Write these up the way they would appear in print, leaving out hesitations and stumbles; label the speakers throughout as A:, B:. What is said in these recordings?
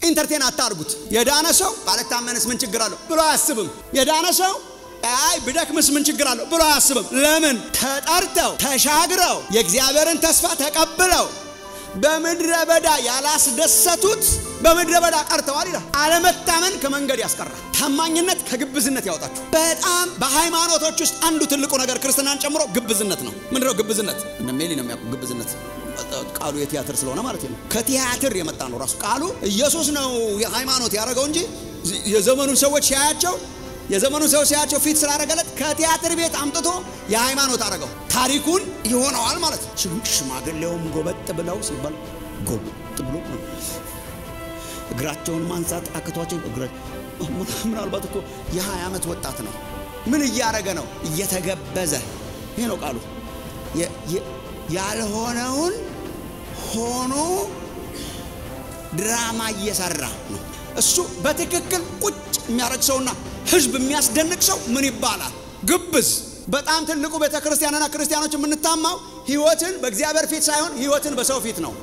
A: ኢንተርቴን አታርጉት የዳነ ሰው ባለታመንስ ምን ችግር አለው ብሎ አያስብም የዳነ ሰው አይ ብደክምስ ምን ችግር አለው ብሎ አያስብም ለምን ተጣርተው ተሻግረው የእግዚአብሔርን ተስፋ ተቀብለው በመድረ በዳ ያላስደሰቱት በመድረ በዳ ቀርተዋል ይላል አለመታመን ከመንገድ ያስቀራል ታማኝነት ከግብዝነት ያወጣችሁ በጣም በሃይማኖቶች ውስጥ አንዱ ትልቁ ነገር ክርስቲያናን ጨምሮ ግብዝነት ነው ምንድነው ግብዝነት እነ ሜሊ ነው የሚያውቁ ግብዝነት ቃሉ የቲያትር ስለሆነ ማለት ነው ከቲያትር የመጣ ነው ራሱ ቃሉ ኢየሱስ ነው የሃይማኖት ያረጋው እንጂ የዘመኑን ሰዎች ሲያያቸው ፊት ስላረገለት ከቲያትር ቤት አምጥቶ የሃይማኖት አረጋው ታሪኩን ይሆነዋል ማለት ነው ሽማግሌውም ጎበጥ ብለው ሲባል ጎበጥ ብሎ እግራቸውን ማንሳት አክቷቸው ምናልባት እኮ የ20 ዓመት ወጣት ነው ምን እያረገ ነው እየተገበዘ ይሄ ነው ቃሉ ያልሆነውን ሆኖ ድራማ እየሰራ ነው እሱ በትክክል ቁጭ የሚያረክሰውና ህዝብ የሚያስደንቅ ሰው ምን ይባላል ግብዝ በጣም ትልቁ ቤተክርስቲያንና ክርስቲያኖች የምንታማው ህይወትን በእግዚአብሔር ፊት ሳይሆን ህይወትን በሰው ፊት ነው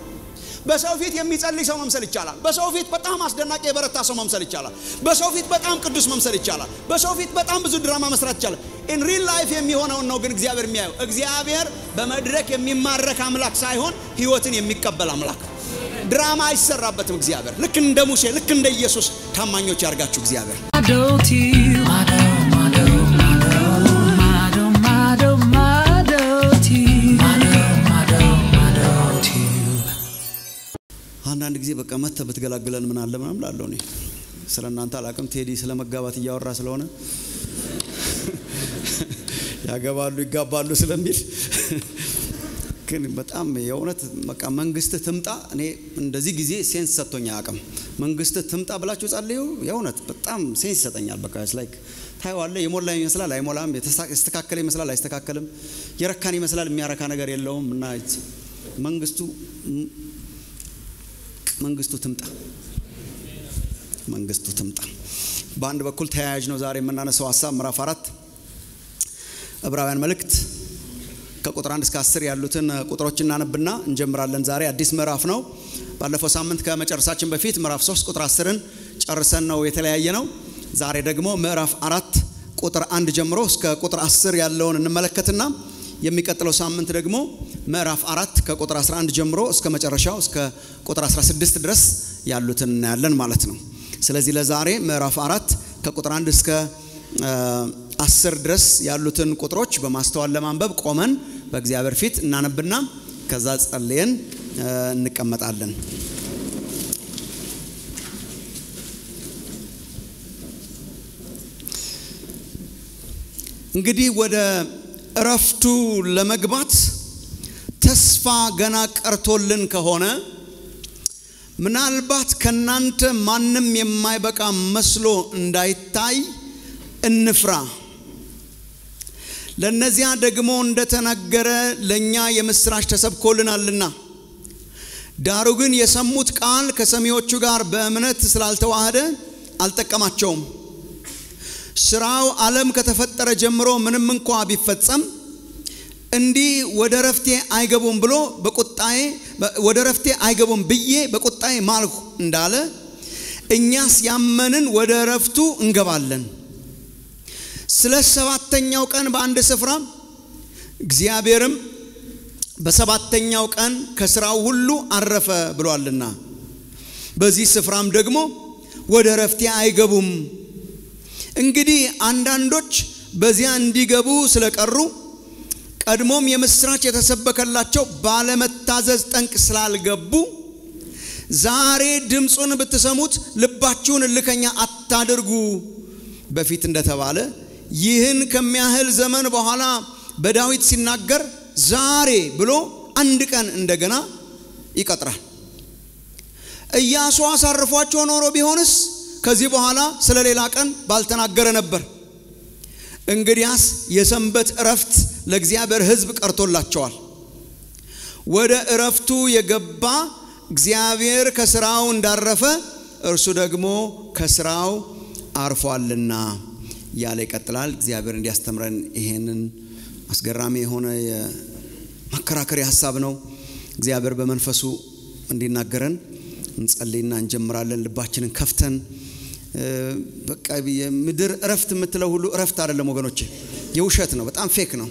A: በሰው ፊት የሚጸልይ ሰው መምሰል ይቻላል በሰው ፊት በጣም አስደናቂ የበረታ ሰው መምሰል ይቻላል በሰው ፊት በጣም ቅዱስ መምሰል ይቻላል በሰው ፊት በጣም ብዙ ድራማ መስራት ይቻላል in real life የሚሆነው ነው ግን እግዚአብሔር የሚያየው እግዚአብሔር በመድረክ የሚማረክ አምላክ ሳይሆን ህይወትን የሚቀበል አምላክ ድራማ አይሰራበትም እግዚአብሔር ልክ እንደ ሙሴ ልክ እንደ ኢየሱስ ታማኞች ያርጋችሁ እግዚአብሔር አንዳንድ ጊዜ በቃ መተ በትገላግለን ምን አለ ምናምን ላለው ነው ስለናንተ አላቅም ቴዲ ስለመጋባት ያወራ ስለሆነ ያገባሉ ይጋባሉ ስለሚል ግን በጣም የእውነት በቃ መንግስት ትምጣ እኔ እንደዚህ ጊዜ ሴንስ ሰጥቶኛ አቅም መንግስት ትምጣ ብላችሁ ጸልዩ የእውነት በጣም ሴንስ ይሰጠኛል በቃ ላይክ ታይዋለ የሞላኝ ይመስላል አይሞላም የተስተካከለ ይመስላል አይስተካከልም የረካን ይመስላል የሚያረካ ነገር የለውም እና መንግስቱ ትምጣ በአንድ በኩል ተያያዥ ነው ዛሬ የምናነሳው ሐሳብ ምዕራፍ 4 ዕብራውያን መልእክት ከቁጥር 1 እስከ 10 ያሉትን ቁጥሮች እናነብና እንጀምራለን ዛሬ አዲስ ምዕራፍ ነው ባለፈው ሳምንት ከመጨረሳችን በፊት ምዕራፍ 3 ቁጥር 10ን ጨርሰን ነው የተለያየ ነው ዛሬ ደግሞ ምዕራፍ 4 ቁጥር 1 ጀምሮ እስከ ቁጥር 10 ያለውን እንመለከትና የሚቀጥለው ሳምንት ደግሞ ምዕራፍ 4 ከቁጥር 11 ጀምሮ እስከ መጨረሻው እስከ ቁጥር 16 ድረስ ያሉትን እናያለን ማለት ነው ስለዚህ ለዛሬ ምዕራፍ 4 ከቁጥር 1 እስከ 10 ድረስ ያሉትን ቁጥሮች በማስተዋል ለማንበብ ቆመን በእግዚአብሔር ፊት እናነብና ከዛ ጸልየን እንቀመጣለን እንግዲህ ወደ እረፍቱ ለመግባት ተስፋ ገና ቀርቶልን ከሆነ ምናልባት ከናንተ ማንንም የማይበቃ መስሎ እንዳይታይ እንፍራ ለነዚያ ደግሞ እንደተናገረ ለኛ የምስራች ተሰብኮልናልና ዳሩ ግን የሰሙት ቃል ከሰሚዎቹ ጋር በእምነት ስላልተዋሃደ አልተቀማቸውም ስራው ዓለም ከተፈጠረ ጀምሮ ምንም እንኳን ቢፈጸም እንዲህ ወደ ረፍቴ አይገቡም ብሎ በቁጣዬ ወደ ረፍቴ አይገቡም ብዬ በቁጣዬ ማልኩ እንዳለ እኛስ ያመንን ወደ ረፍቱ እንገባለን ስለ ሰባተኛው ቀን በአንድ ስፍራ እግዚአብሔርም በሰባተኛው ቀን ከስራው ሁሉ አረፈ ብሏልና በዚህ ስፍራም ደግሞ ወደ ረፍቴ አይገቡም እንግዲህ አንዳንዶች በዚያ እንዲገቡ ስለቀሩ ቀድሞም የምስራች የተሰበከላቸው ባለመታዘዝ ጠንቅ ስላልገቡ ዛሬ ድምጹን ብትሰሙት ልባችሁን ልከኛ አታድርጉ በፊት እንደተባለ ይህን ከሚያህል ዘመን በኋላ በዳዊት ሲናገር ዛሬ ብሎ አንድ ቀን እንደገና ይቀጥራል ኢያሱ አሳርፏቸው ኖሮ ቢሆንስ ከዚህ በኋላ ስለሌላ ቀን ባልተናገረ ነበር እንግዲያስ የሰንበት እረፍት ለእግዚአብሔር ሕዝብ ቀርቶላቸዋል ወደ እረፍቱ የገባ እግዚአብሔር ከስራው እንዳረፈ እርሱ ደግሞ ከስራው አርፏልና ያለ ይቀጥላል እግዚአብሔር እንዲያስተምረን ይሄንን አስገራሚ የሆነ መከራከሪያ ሐሳብ ነው እግዚአብሔር በመንፈሱ እንዲናገረን እንጸልይና እንጀምራለን ልባችንን ከፍተን በቃ የምድር እረፍት የምትለው ሁሉ እረፍት አይደለም ወገኖቼ የውሸት ነው በጣም ፌክ ነው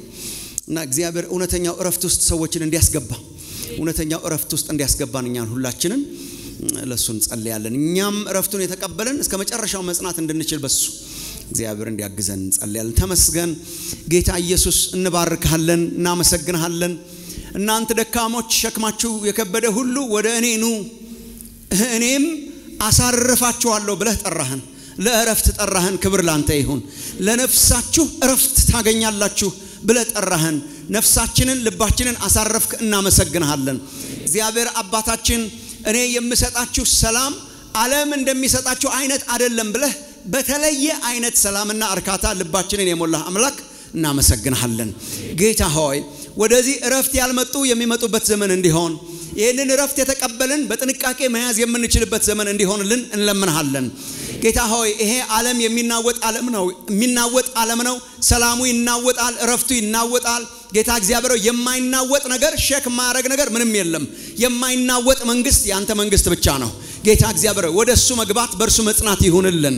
A: እና እግዚአብሔር እውነተኛው እረፍት ውስጥ ሰዎችን እንዲያስገባ እውነተኛው እረፍት ውስጥ እንዲያስገባን እኛን ሁላችንን ለሱ እንጸልያለን እኛም እረፍቱን የተቀበለን እስከ መጨረሻው መጽናት እንድንችል በሱ እግዚአብሔር እንዲያግዘን እንጸልያለን ተመስገን ጌታ ኢየሱስ እንባርካለን እናመሰግናለን እናንተ ደካሞች ሸክማችሁ የከበደ ሁሉ ወደ እኔ ኑ እኔም አሳርፋችኋለሁ ብለህ ጠራህን ለእረፍት ጠራህን ክብር ላንተ ይሁን ለነፍሳችሁ እረፍት ታገኛላችሁ ብለህ ጠራህን ነፍሳችንን ልባችንን አሳረፍክ እናመሰግናለን እግዚአብሔር አባታችን እኔ የምሰጣችሁ ሰላም ዓለም እንደሚሰጣችሁ አይነት አይደለም ብለህ በተለየ አይነት ሰላምና እርካታ ልባችንን የሞላህ አምላክ እናመሰግናለን ጌታ ሆይ ወደዚህ እረፍት ያልመጡ የሚመጡበት ዘመን እንዲሆን ይሄንን እረፍት የተቀበልን በጥንቃቄ መያዝ የምንችልበት ዘመን እንዲሆንልን እንለምንሃለን ጌታ ሆይ ይሄ ዓለም የሚናወጥ ዓለም ነው ሰላሙ ይናወጣል እረፍቱ ይናወጣል ጌታ እግዚአብሔር የማይናወጥ ነገር ሸክ ማረግ ነገር ምንም የለም የማይናወጥ መንግስት ያንተ መንግስት ብቻ ነው ጌታ እግዚአብሔር ወደሱ መግባት በርሱ መጽናት ይሁንልን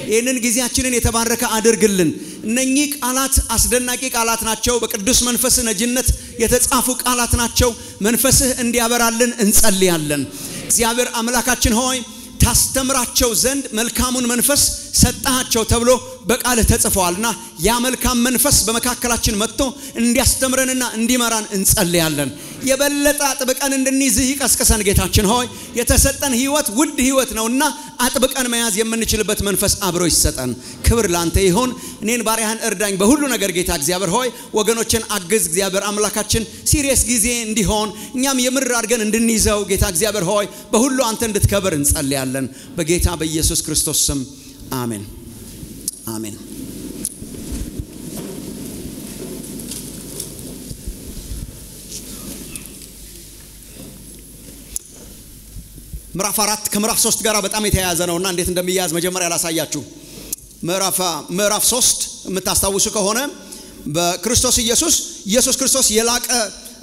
A: ይሄንን ጊዜያችንን የተባረከ አድርግልን እነኚህ ቃላት አስደናቂ ቃላት ናቸው በቅዱስ መንፈስ ነጅነት የተጻፉ ቃላት ናቸው መንፈስህ እንዲያበራልን እንጸልያለን እግዚአብሔር አምላካችን ሆይ ታስተምራቸው ዘንድ መልካሙን መንፈስ ሰጣቸው ተብሎ በቃልህ ተጽፏልና ያ መልካም መንፈስ በመካከላችን መጥቶ እንዲያስተምረንና እንዲመራን እንጸልያለን የበለጠ አጥብቀን እንድንይዝህ ይቀስቀሰን ጌታችን ሆይ የተሰጠን ህይወት ውድ ህይወት ነውና አጥብቀን መያዝ የምንችልበት መንፈስ አብሮ ይሰጠን ክብር ላንተ ይሁን እኔን ባሪያህን እርዳኝ በሁሉ ነገር ጌታ እግዚአብሔር ሆይ ወገኖችን አግዝ እግዚአብሔር አምላካችን ሲሪየስ ጊዜ እንዲሆን እኛም የምር አድርገን እንድንይዘው ጌታ እግዚአብሔር ሆይ በሁሉ አንተ እንድትከብር እንጸልያለን በጌታ በኢየሱስ ክርስቶስ ስም አሜን አሜን ምዕራፍ 4 ከምዕራፍ 3 ጋር በጣም የተያያዘ ነውና እንዴት እንደሚያያዝ መጀመሪያ ላሳያችሁ ምዕራፍ 3 የምታስታውሱ ከሆነ በክርስቶስ ኢየሱስ ክርስቶስ የላቀ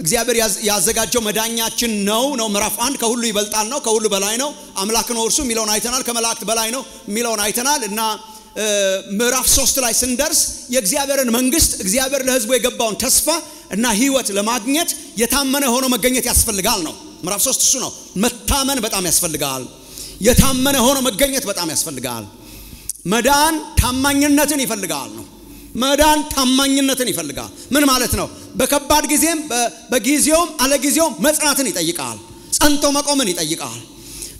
A: እግዚአብሔር ያዘጋጀው መዳኛችን ነው ምዕራፍ 1 ከሁሉ ይበልጣል ነው ከሁሉ በላይ ነው አምላክ ነው እርሱ ሚለውን አይተናል ከመላእክት በላይ ነው ሚለውን አይተናል እና ምዕራፍ 3 ላይ ስንደርስ የእግዚአብሔርን መንግስት እግዚአብሔር ለሕዝቡ የገባውን ተስፋ እና ህይወት ለማግኘት የታመነ ሆኖ መገኘት ያስፈልጋል ነው ምዕራፍ 3 እሱ ነው መታመን በጣም ያስፈልጋል የታመነ ሆኖ መገኘት በጣም ያስፈልጋል መዳን ታማኝነትን ይፈልጋል ነው መዳን ታማኝነትን ይፈልጋል ምን ማለት ነው በከባድ ጊዜም በጊዜውም አለጊዜውም መጽናትን ይጠይቃል ጸንቶ መቆምን ይጠይቃል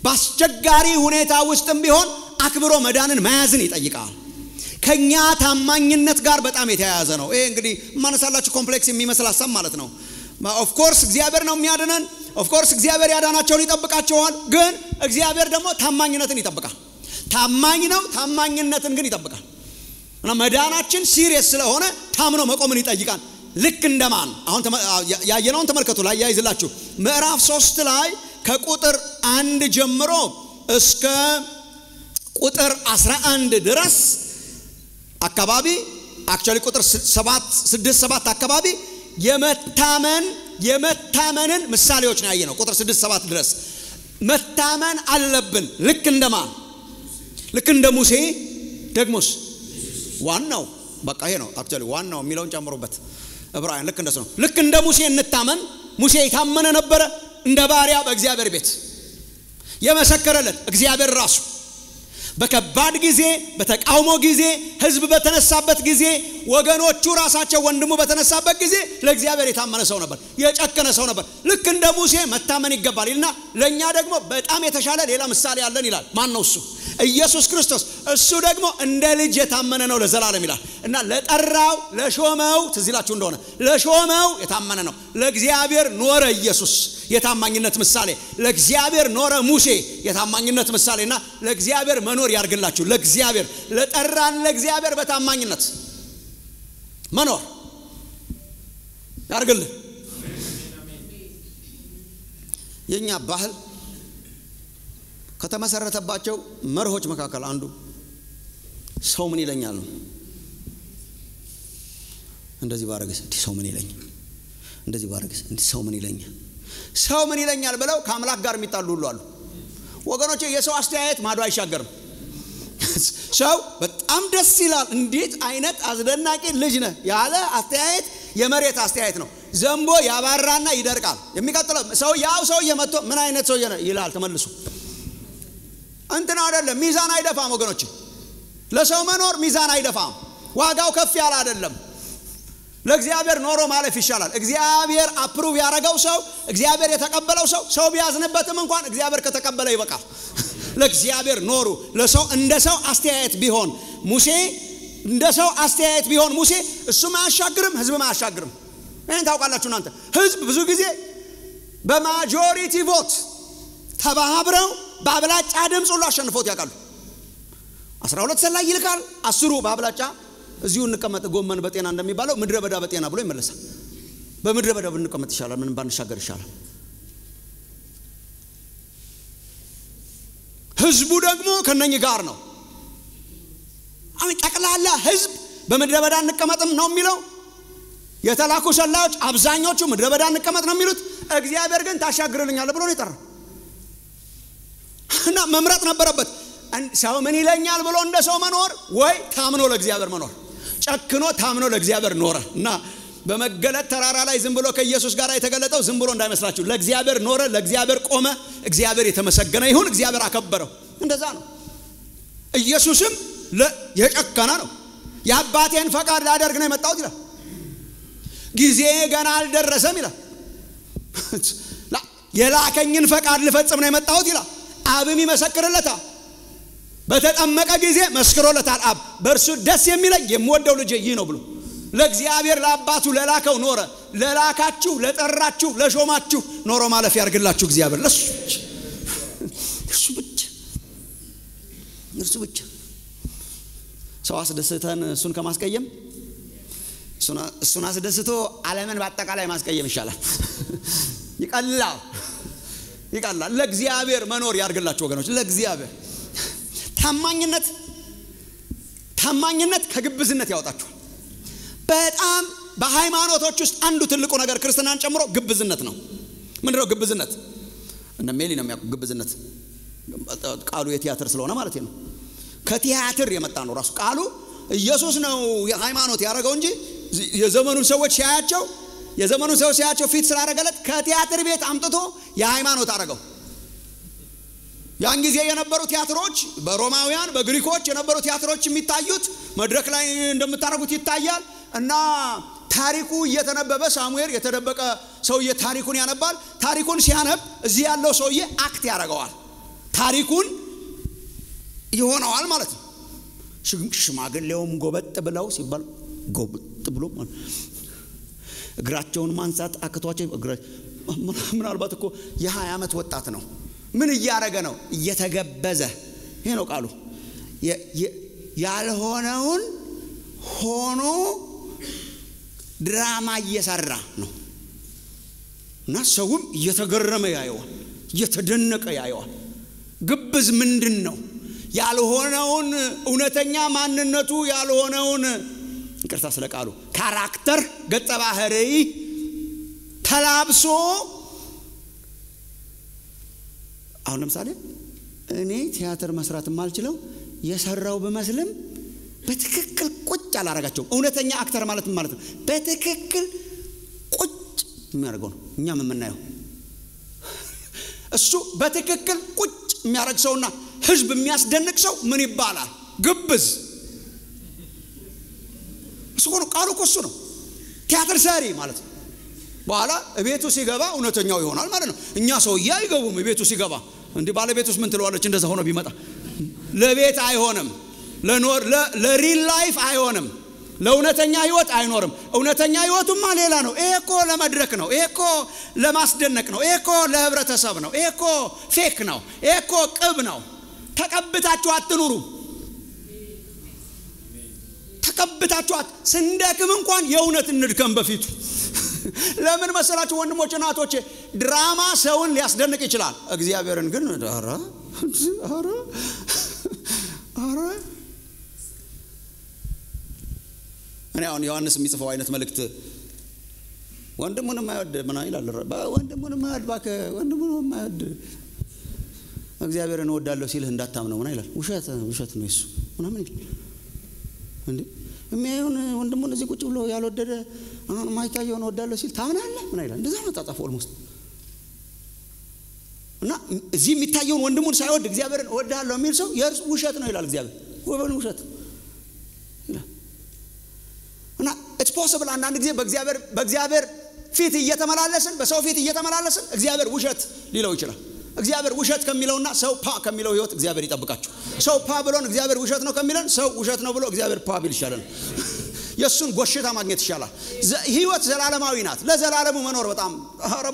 A: በአስቸጋሪ ሁኔታ ውስጥም ቢሆን አክብሮ መዳንን መያዝን ይጠይቃል ከኛ ታማኝነት ጋር በጣም የተያያዘ ነው ይሄ እንግዲህ ማነሳላችሁ ኮምፕሌክስ የሚመስል ሐሳብ ማለት ነው ኦፍ ኮርስ እግዚአብሔር ነው የሚያድነን ኦፍ ኮርስ እግዚአብሔር ያዳናቸውን ይጠብቃቸዋል ግን እግዚአብሔር ደግሞ ታማኝነትን ይጠብቃል ታማኝ ነው ታማኝነትን ግን ይጠብቃል እና መዳናችን ሲሪየስ ስለሆነ ታምኖ መቆምን ይጠይቃል ልክ እንደማን አሁን ያየነውን ተመልከቱ ላይ ያይዝላችሁ ምዕራፍ 3 ላይ ከቁጥር 1 ጀምሮ እስከ ቁጥር 11 ድረስ አካባቢ አክቹአሊ ቁጥር 7 አካባቢ የመታመንን ምሳሌዎች ነው ያየነው ቁጥር 6-7 ድረስ መታመን አለብን ልክ እንደማን ልክ እንደ ሙሴ ደግሞስ ዋናው በቃ ይሄ ነው አክቹአሊ ዋናው የሚለውን ጨምሩበት ዕብራውያን ልክ እንደሱ ነው ልክ እንደ ሙሴ እንታመን ሙሴ የታመነ ነበር እንደ ባሪያ በእግዚአብሔር ቤት የመሰከረለት እግዚአብሔር ራሱ በከባድ ጊዜ በተቃውሞ ጊዜ ህዝብ በተነሳበት ጊዜ ወገኖቹ ራሳቸው ወንድሙ በተነሳበት ጊዜ ለእግዚአብሔር የታመነ ሰው ነበር የጨከነ ሰው ነበር ልክ እንደ ሙሴ መታመን ይገባል ይልና ለኛ ደግሞ በጣም የተሻለ ሌላ ምሳሌ አለን ይላል ማን ነው እሱ ኢየሱስ ክርስቶስ እሱ ደግሞ እንደ ልጅ የታመነ ነው ለዘላለም ይላል እና ለጠራው ለሾመው ትዝላችሁ እንደሆነ ለሾመው የታመነ ነው ለእግዚአብሔር ኖረ ኢየሱስ የታማኝነት ምሳሌ ለእግዚአብሔር ኖረ ሙሴ የታማኝነት ምሳሌና ለእግዚአብሔር መኖር ያርግላችሁ ለእግዚአብሔር ለጠራን ለእግዚአብሔር በታማኝነት መኖር ያርግልን የኛ ባህል ከተመሰረተባቸው መርሆች መካከል አንዱ ሰው ምን ይለኛል ነው እንደዚህ ባረገስ ሰው ምን ይለኛል እንደዚህ ባረገስ ሰው ምን ይለኛል ብለው ከአምላክ ጋር የሚጣሉ ሁሉ አሉ ወገኖቼ የሰው አስተያየት ማዶ አይሻገርም። ሰው በጣም ደስ ይላል እንዴት አይነት አስደናቂ ልጅ ነህ ያለ አስተያየት የመሬት አስተያየት ነው። ዘንቦ ያባራና ይደርቃል። የሚቀጥለው ሰው ያው ሰው የመጥቶ ምን አይነት ሰው ይላል ተመልሶ እንትና አይደለም ሚዛን አይደፋም ወገኖቼ። ለሰው መኖር ሚዛን አይደፋም። ዋጋው ከፍ ያለ አይደለም። ለእግዚአብሔር ኖሮ ማለፍ ይሻላል። እግዚአብሔር አፕሩቭ ያረጋው ሰው እግዚአብሔር የተቀበለው ሰው ቢያዝንበትም እንኳን እግዚአብሔር ከተቀበለ ይበቃል። ለእግዚአብሔር ኖሩ። ለሰው እንደ ሰው አስተያየት ቢሆን ሙሴ እንደ ሰው አስተያየት ቢሆን ሙሴ እሱም አያሻግርም ህዝብም አያሻግርም። እኔን ታውቃላችሁ እናንተ ህዝብ ብዙ ጊዜ በማጆሪቲ ቮት ተባብረው በአብላጫ ድምጽ ሁሉ አሸንፎት ያውቃሉ። 12 ሰላይ ይልካል 10 በአብላጫ እዚሁ እንቀመጥ ጎመን በጤና እንደሚባለው ምድረ በዳ በጤና ብሎ ይመለሳል። በምድረ በዳ ብንቀመጥ ይሻላል ምንም ባንሻገር ይሻላል። ህዝቡ ደግሞ ከነኝ ጋር ነው። አሁን ጠቅላላ ህዝብ በምድረ በዳ እንቀመጥም ነው የሚለው። የተላኩ ሰላዮች አብዛኞቹ ምድረ በዳ እንቀመጥ ነው የሚሉት። እግዚአብሔር ግን ታሻግርልኛለህ ብሎ ነው የጠራው እና መምረጥ ነበረበት። ሰው ምን ይለኛል ብሎ እንደ ሰው መኖር ወይ ታምኖ ለእግዚአብሔር መኖር። ጨክኖ ታምኖ ለእግዚአብሔር ኖረ እና በመገለጥ ተራራ ላይ ዝም ብሎ ከኢየሱስ ጋር የተገለጠው ዝም ብሎ እንዳይመስላችሁ ለእግዚአብሔር ኖረ፣ ለእግዚአብሔር ቆመ። እግዚአብሔር የተመሰገነ ይሁን፣ እግዚአብሔር አከበረው። እንደዛ ነው። ኢየሱስም የጨከነ ነው። የአባቴን ፈቃድ ላደርግ ነው የመጣሁት ይላል። ጊዜ ገና አልደረሰም ይላል። የላከኝን ፈቃድ ልፈጽም ነው የመጣሁት ይላል። አብም ይመሰክርለታል። በተጠመቀ ጊዜ መስክሮለታል አብ በእርሱ ደስ የሚለኝ የምወደው ልጄ ይህ ነው ብሎ ለእግዚአብሔር ለአባቱ ለላከው ኖረ። ለላካችሁ ለጠራችሁ ለሾማችሁ ኖሮ ማለፍ ያርግላችሁ እግዚአብሔር። እርሱ ብቻ ሰው አስደስተን እሱን ከማስቀየም እሱን አስደስቶ ዓለምን በአጠቃላይ ማስቀየም ይሻላል። ይቀላል። ለእግዚአብሔር መኖር ያርግላችሁ ወገኖች። ለእግዚአብሔር ታማኝነት ከግብዝነት ያወጣችኋል። በጣም በሃይማኖቶች ውስጥ አንዱ ትልቁ ነገር ክርስትናን ጨምሮ ግብዝነት ነው። ምንድነው ግብዝነት? እነ ሜሊ ነው የሚያውቁ ግብዝነት። ቃሉ የቲያትር ስለሆነ ማለት ነው። ከቲያትር የመጣ ነው ራሱ ቃሉ። ኢየሱስ ነው የሃይማኖት ያደረገው እንጂ የዘመኑን ሰዎች ሲያያቸው ፊት ስላደረገለት ከቲያትር ቤት አምጥቶ የሃይማኖት አደረገው። ያን ጊዜ የነበሩ ቲያትሮች በሮማውያን በግሪኮች የነበሩ ቲያትሮች የሚታዩት መድረክ ላይ እንደምታረጉት ይታያል እና ታሪኩ እየተነበበ ሳሙኤል የተደበቀ ሰውዬ ታሪኩን ያነባል። ታሪኩን ሲያነብ እዚህ ያለው ሰውዬ አክት ያደርገዋል። ታሪኩን ይሆነዋል ማለት ነው። ሽማግሌውም ጎበጥ ብለው ሲባል ጎበጥ ብሎ እግራቸውን ማንሳት አክቷቸው ምናልባት እኮ የ20 ዓመት ወጣት ነው። ምን እያረገ ነው? እየተገበዘ። ይሄ ነው ቃሉ። ያልሆነውን ሆኖ ድራማ እየሰራ ነው እና ሰውም እየተገረመ ያየዋል፣ እየተደነቀ ያየዋል። ግብዝ ምንድነው? ያልሆነውን እውነተኛ ማንነቱ ያልሆነውን ይቅርታ ስለ ቃሉ ካራክተር ገጸ ባህሪ ተላብሶ አሁን ለምሳሌ እኔ ቲያትር መስራት ማልችለው የሰራው በመስለም በትክክል ቁጭ አላረጋቸው። እውነተኛ አክተር ማለት ነው በትክክል ቁጭ የሚያደርገው ነው። እኛም የምናየው እሱ በትክክል ቁጭ የሚያደርግ ሰውና ህዝብ የሚያስደንቅ ሰው ምን ይባላል? ግብዝ። እሱ ነው ቃሉ እሱ ነው ቲያትር ሰሪ ማለት ነው። በኋላ ቤቱ ሲገባ እውነተኛው ይሆናል ማለት ነው። እኛ ሰውዬ አይገቡም ቤቱ ሲገባ እንዴ ባለቤቱስ ምን ትለዋለች? እንደዛ ሆኖ ቢመጣ ለቤት አይሆንም፣ ለሪል ላይፍ አይሆንም፣ ለእውነተኛ ህይወት አይኖርም። እውነተኛ ህይወቱማ ሌላ ነው። ይሄ እኮ ለመድረክ ነው፣ ይሄ እኮ ለማስደነቅ ነው፣ ይሄ እኮ ለህብረተሰብ ነው፣ ይሄ እኮ ፌክ ነው፣ ይሄ እኮ ቅብ ነው። ተቀብታችሁ አትኑሩ። ተቀብታችኋት ስንደክም እንኳን የእውነት እንድከም በፊቱ። ለምን መሰላችሁ ወንድሞች እናቶቼ? ድራማ ሰውን ሊያስደንቅ ይችላል፣ እግዚአብሔርን ግን ኧረ እኔ አሁን ዮሐንስ የሚጽፈው አይነት መልእክት ወንድሙን የማይወድ ምን ይላል? ወንድሙን የማይወድ ባከ ወንድሙን የማይወድ እግዚአብሔርን እወዳለሁ ሲልህ እንዳታምነው ምን ይላል? ውሸት ነው እሱ ምናምን ይላል እንዴ? የሚያዩን ወንድሙን እዚህ ቁጭ ብሎ ያልወደደ አሁን ማይታየውን እወዳለሁ ሲል ታምናለህ ምን ይላል? እንደዛ ነው ተጻፈው ኦልሞስት። እና እዚህ የሚታየውን ወንድሙን ሳይወድ እግዚአብሔርን እወዳለሁ የሚል ሰው የእርሱ ውሸት ነው ይላል እግዚአብሔር። ወበን ውሸት ይላል። እና ኢትስ ፖሲብል አንዳንድ ጊዜ በእግዚአብሔር ፊት እየተመላለስን በሰው ፊት እየተመላለስን እግዚአብሔር ውሸት ሊለው ይችላል። እግዚአብሔር ውሸት ከሚለውና ሰው ፓ ከሚለው ህይወት እግዚአብሔር ይጠብቃችሁ። ሰው ፓ ብሎን እግዚአብሔር ውሸት ነው ከሚለን ሰው ውሸት ነው ብሎ እግዚአብሔር ፓ ቢል ይሻላል። የሱን ጎሽታ ማግኘት ይሻላል። ህይወት ዘላለማዊ ናት። ለዘላለሙ መኖር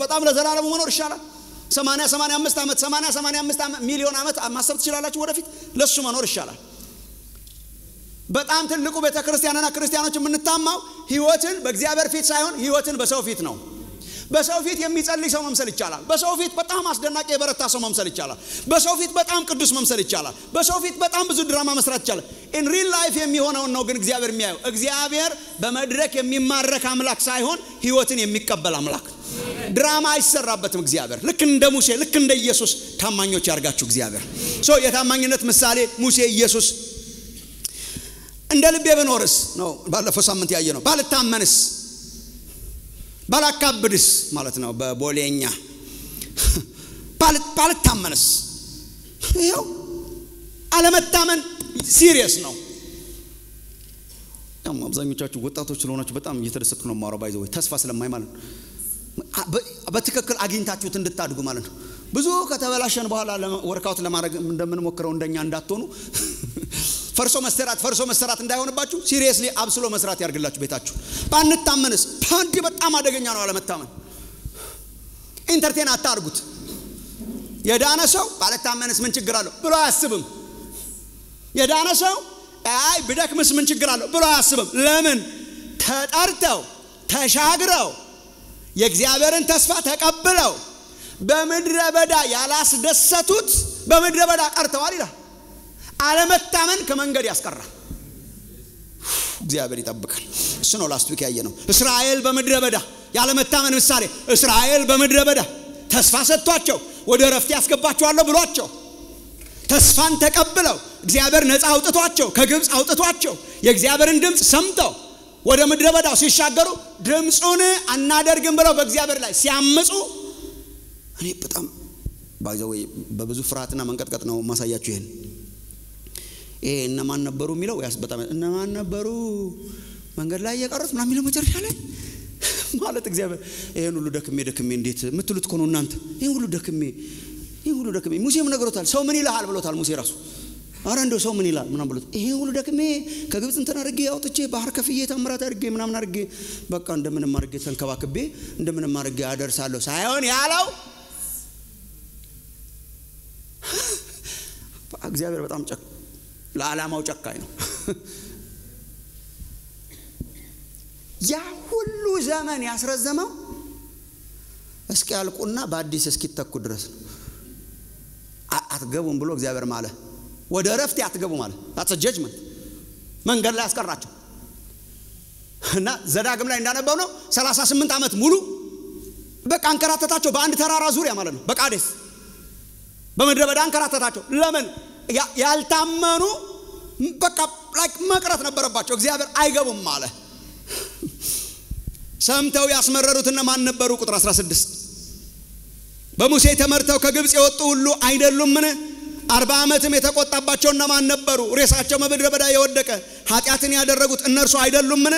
A: በጣም ለዘላለሙ መኖር ይሻላል። 85 ዓመት 85 ሚሊዮን ዓመት ማሰብ ትችላላችሁ ወደፊት ለሱ መኖር ይሻላል። በጣም ትልቁ ቤተክርስቲያንና ክርስቲያኖች የምንታማው ህይወትን በእግዚአብሔር ፊት ሳይሆን ህይወትን በሰው ፊት ነው። በሰው ፊት የሚጸልይ ሰው መምሰል ይቻላል። በሰው ፊት በጣም አስደናቂ የበረታ ሰው መምሰል ይቻላል። በሰው ፊት በጣም ቅዱስ መምሰል ይቻላል። በሰው ፊት በጣም ብዙ ድራማ መስራት ይቻላል። ኢን ሪል ላይፍ የሚሆነው ነው ግን እግዚአብሔር የሚያየው። እግዚአብሔር በመድረክ የሚማረክ አምላክ ሳይሆን ህይወትን የሚቀበል አምላክ። ድራማ አይሰራበትም እግዚአብሔር። ልክ እንደ ሙሴ ልክ እንደ ኢየሱስ ታማኞች ያርጋችሁ እግዚአብሔር። የታማኝነት ምሳሌ ሙሴ ኢየሱስ። እንደ ልቤ በኖርስ ነው ባለፈው ሳምንት ያየ ነው። ባልታመንስ ባላካብድስ ማለት ነው በቦሌኛ ባልታመንስ። ይሄው አለመታመን ሲሪየስ ነው። አብዛኞቻችሁ ወጣቶች ስለሆናችሁ በጣም እየተደሰትኩ ነው ማውራው ባይዘው ተስፋ ስለማይ ማለት ነው። በትክክል አግኝታችሁት እንድታድጉ ማለት ነው። ብዙ ከተበላሸን በኋላ ወርካውት ለማድረግ እንደምንሞክረው እንደኛ እንዳትሆኑ ፈርሶ መሰራት እንዳይሆንባችሁ ሲሪየስሊ አብስሎ መስራት ያርግላችሁ ቤታችሁ። ባንታመንስ ታንዲ በጣም አደገኛ ነው አለመታመን። ኢንተርቴን አታርጉት። የዳነ ሰው ባለታመንስ ምን ችግር አለው ብሎ አያስብም። የዳነ ሰው አይ ብደክምስ ምን ችግር አለው ብሎ አያስብም። ለምን? ተጠርተው ተሻግረው የእግዚአብሔርን ተስፋ ተቀብለው በምድረ በዳ ያላስደሰቱት በምድረ በዳ ቀርተዋል ይላል። አለመታመን ከመንገድ ያስቀራል። እግዚአብሔር ይጠብቃል። እሱ ነው ላስት ዊክ ያየ ነው። እስራኤል በምድረ በዳ ያለመታመን ምሳሌ። እስራኤል በምድረ በዳ ተስፋ ሰጥቷቸው ወደ ረፍት ያስገባቸዋለሁ ብሏቸው ተስፋን ተቀብለው እግዚአብሔር ነፃ አውጥቷቸው ከግብጽ አውጥቷቸው የእግዚአብሔርን ድምጽ ሰምተው ወደ ምድረ በዳው ሲሻገሩ ድምጹን አናደርግም ብለው በእግዚአብሔር ላይ ሲያመጹ እኔ በጣም ባይዘው በብዙ ፍርሃትና መንቀጥቀጥ ነው ማሳያችሁ ይሄን። እነማን ነበሩ የሚለው ያስ በጣም እነማን ነበሩ መንገድ ላይ የቀሩት ምናምን የሚለው መጨረሻ ላይ ማለት እግዚአብሔር ይሄን ሁሉ ደክሜ እንዴት ምትሉት ኮኑ እናንተ ይሄን ሁሉ ደክሜ ሙሴም ነግሮታል። ሰው ምን ይልሃል ብሎታል ሙሴ ራሱ። አረ እንደው ሰው ምን ይላል ምናምን ብሎት ይሄን ሁሉ ደክሜ ከግብጽ እንትን አድርጌ አውጥቼ ባህር ከፍዬ ተምራት አድርጌ ምናምን አድርጌ በቃ እንደምንም አድርጌ ተንከባክቤ እንደምንም አድርጌ አደርሳለሁ ሳይሆን ያለው እግዚአብሔር በጣም ለዓላማው ጨካኝ ነው። ያ ሁሉ ዘመን ያስረዘመው እስኪ ያልቁና በአዲስ እስኪተኩ ድረስ ነው። አትገቡም ብሎ እግዚአብሔር ማለት ወደ ረፍት አትገቡ ማለት that's a judgment መንገድ ላይ ያስቀራቸው እና ዘዳግም ላይ እንዳነበው ነው 38 ዓመት ሙሉ በቃ አንከራተታቸው በአንድ ተራራ ዙሪያ ማለት ነው። በቃዴስ በመድረ በዳ አንከራተታቸው። ለምን? ያልታመኑ በቃ ላይክ መቅረት ነበረባቸው። እግዚአብሔር አይገቡም ማለት ሰምተው ያስመረሩትና ማን ነበሩ? ቁጥር 16 በሙሴ ተመርተው ከግብጽ የወጡ ሁሉ አይደሉምን? 40 ዓመትም የተቆጣባቸውና ማን ነበሩ? ሬሳቸው በምድረ በዳ የወደቀ ኃጢአትን ያደረጉት እነርሱ አይደሉምን?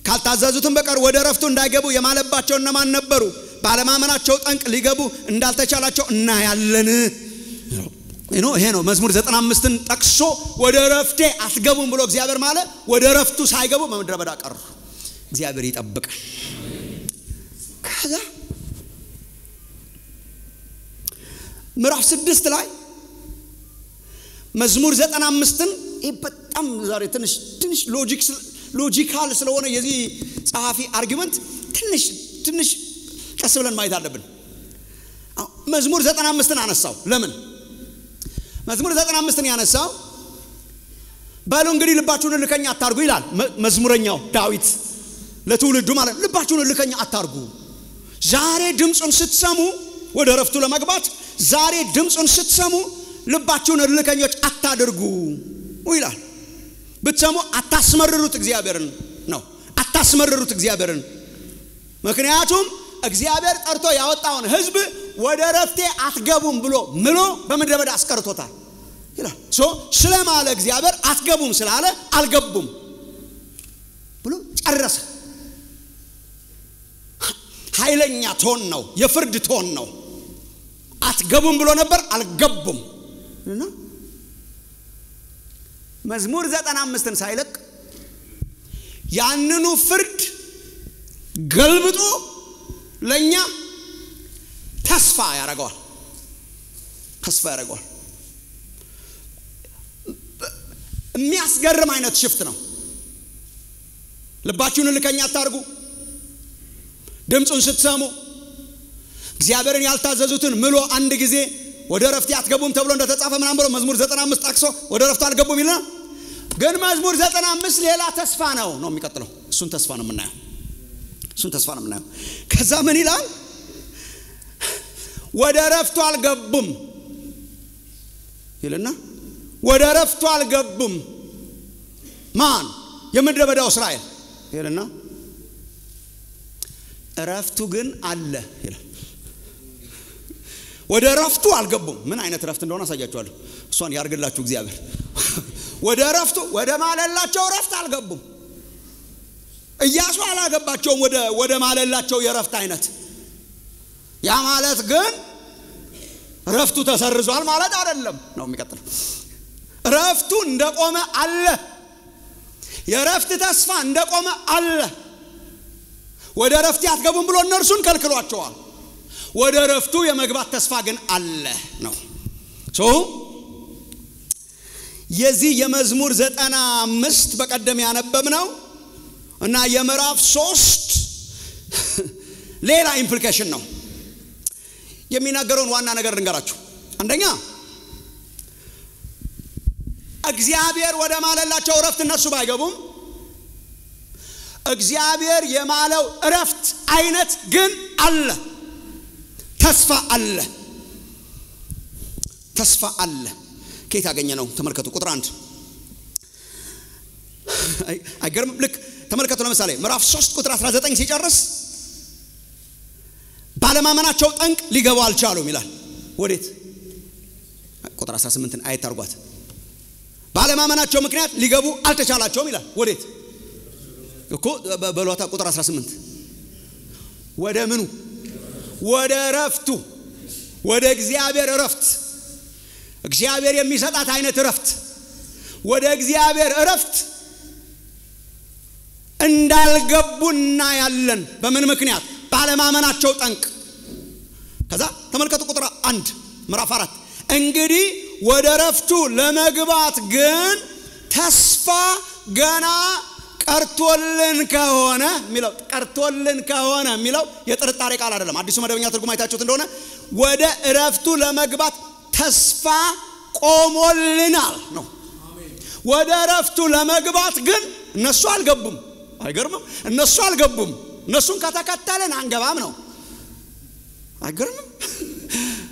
A: ካልታዘዙትም በቀር ወደ ረፍቱ እንዳይገቡ የማለባቸውና ማን ነበሩ? ባለማመናቸው ጠንቅ ሊገቡ እንዳልተቻላቸው እናያለን። ይሄ ነው መዝሙር 95ን ጠቅሶ ወደ ረፍቴ አትገቡም ብሎ እግዚአብሔር ማለት ወደ ረፍቱ ሳይገቡ በምድረ በዳ ቀሩ። እግዚአብሔር ይጠብቃል። ከዛ ምዕራፍ 6 ላይ መዝሙር 95ን በጣም ዛሬ ትንሽ ሎጂካል ስለሆነ የዚህ ጸሐፊ አርጊመንት ትንሽ ቀስ ብለን ማየት አለብን። መዝሙር 95ን አነሳው። ለምን መዝሙር 95ን ያነሳው? ባሉ እንግዲህ ልባችሁን ልከኛ አታርጉ ይላል መዝሙረኛው ዳዊት ለትውልዱ ማለት ልባችሁን ልከኛ አታርጉ። ዛሬ ድምጹን ስትሰሙ ወደ ረፍቱ ለመግባት ዛሬ ድምጹን ስትሰሙ ልባችሁን እልከኞች አታድርጉ ይላል። ብትሰሙ አታስመርሩት እግዚአብሔርን ነው። አታስመርሩት እግዚአብሔርን። ምክንያቱም እግዚአብሔር ጠርቶ ያወጣውን ሕዝብ ወደ ረፍቴ አትገቡም ብሎ ምሎ በምድረ በዳ አስቀርቶታል ይላል። ስለማለ እግዚአብሔር አትገቡም ስላለ አልገቡም ብሎ ጨረሰ። ኃይለኛ ቶን ነው፣ የፍርድ ቶን ነው። አትገቡም ብሎ ነበር፣ አልገቡም እና መዝሙር 95ን ሳይለቅ ያንኑ ፍርድ ገልብጦ ለኛ ተስፋ ያረጋዋል። ተስፋ ያረጋዋል። የሚያስገርም አይነት ሽፍት ነው። ልባችሁን ልከኛ አታርጉ። ድምጹን ስትሰሙ እግዚአብሔርን ያልታዘዙትን ምሎ አንድ ጊዜ ወደ ረፍት አትገቡም ተብሎ እንደተጻፈ ምናምን ብሎ መዝሙር 95 ጠቅሶ ወደ ረፍት አልገቡም ይላል። ግን መዝሙር 95 ሌላ ተስፋ ነው የሚቀጥለው። እሱን ተስፋ ነው የምናየው። ከዛ ምን ይላል? ወደ ረፍቱ አልገቡም ይልና ወደ ረፍቱ አልገቡም ማን? የምድረ በዳው እስራኤል ይልና ረፍቱ ግን አለ ይላል። ወደ ረፍቱ አልገቡም። ምን አይነት ረፍት እንደሆነ አሳያችኋለሁ። እሷን ያርግላችሁ እግዚአብሔር። ወደ ረፍቱ ወደ ማለላቸው ረፍት አልገቡም። ኢያሱ አላገባቸውም ወደ ማለላቸው የረፍት አይነት። ያ ማለት ግን ረፍቱ ተሰርዟል ማለት አይደለም ነው የሚቀጥለው። ረፍቱ እንደቆመ አለ። የረፍት ተስፋ እንደቆመ አለ። ወደ ረፍት አትገቡም ብሎ እነርሱን ከልክሏቸዋል። ወደ ረፍቱ የመግባት ተስፋ ግን አለ ነው። የዚህ የመዝሙር 95 በቀደም ያነበብነው እና የምዕራፍ 3 ሌላ ኢምፕሊኬሽን ነው። የሚናገረውን ዋና ነገር ልንገራችሁ። አንደኛ እግዚአብሔር ወደ ማለላቸው ረፍት እነሱ ባይገቡም እግዚአብሔር የማለው ረፍት አይነት ግን አለ። ተስፋ አለ። ተስፋ አለ። ከየት ያገኘ ነው? ተመልከቱ ቁጥር 1 አይገርም? ልክ ተመልከቱ። ለምሳሌ ምዕራፍ 3 ቁጥር 19 ሲጨርስ ባለማመናቸው ጠንቅ ሊገቡ አልቻሉም ይላል። ወዴት? ቁጥር 18ን አየት አርጓት። ባለማመናቸው ምክንያት ሊገቡ አልተቻላቸውም ይላል። ወዴት እኮ በሏታ ቁጥር 18 ወደ ምኑ? ወደ ረፍቱ፣ ወደ እግዚአብሔር ረፍት፣ እግዚአብሔር የሚሰጣት አይነት ረፍት፣ ወደ እግዚአብሔር ረፍት እንዳልገቡና ያለን በምን ምክንያት? ባለማመናቸው ጠንቅ። ከዛ ተመልከቱ ቁጥር 1 ምዕራፍ 4 እንግዲህ ወደ ረፍቱ ለመግባት ግን ተስፋ ገና ቀርቶልን ከሆነ ሚለው ቀርቶልን ከሆነ ሚለው የጥርጣሬ ቃል አይደለም። አዲሱ መደበኛ ትርጉም አይታችሁት እንደሆነ ወደ ረፍቱ ለመግባት ተስፋ ቆሞልናል ነው። ወደ ረፍቱ ለመግባት ግን እነሱ አልገቡም። አይገርምም? እነሱ አልገቡም። እነሱን ከተከተልን አንገባም ነው። አይገርምም?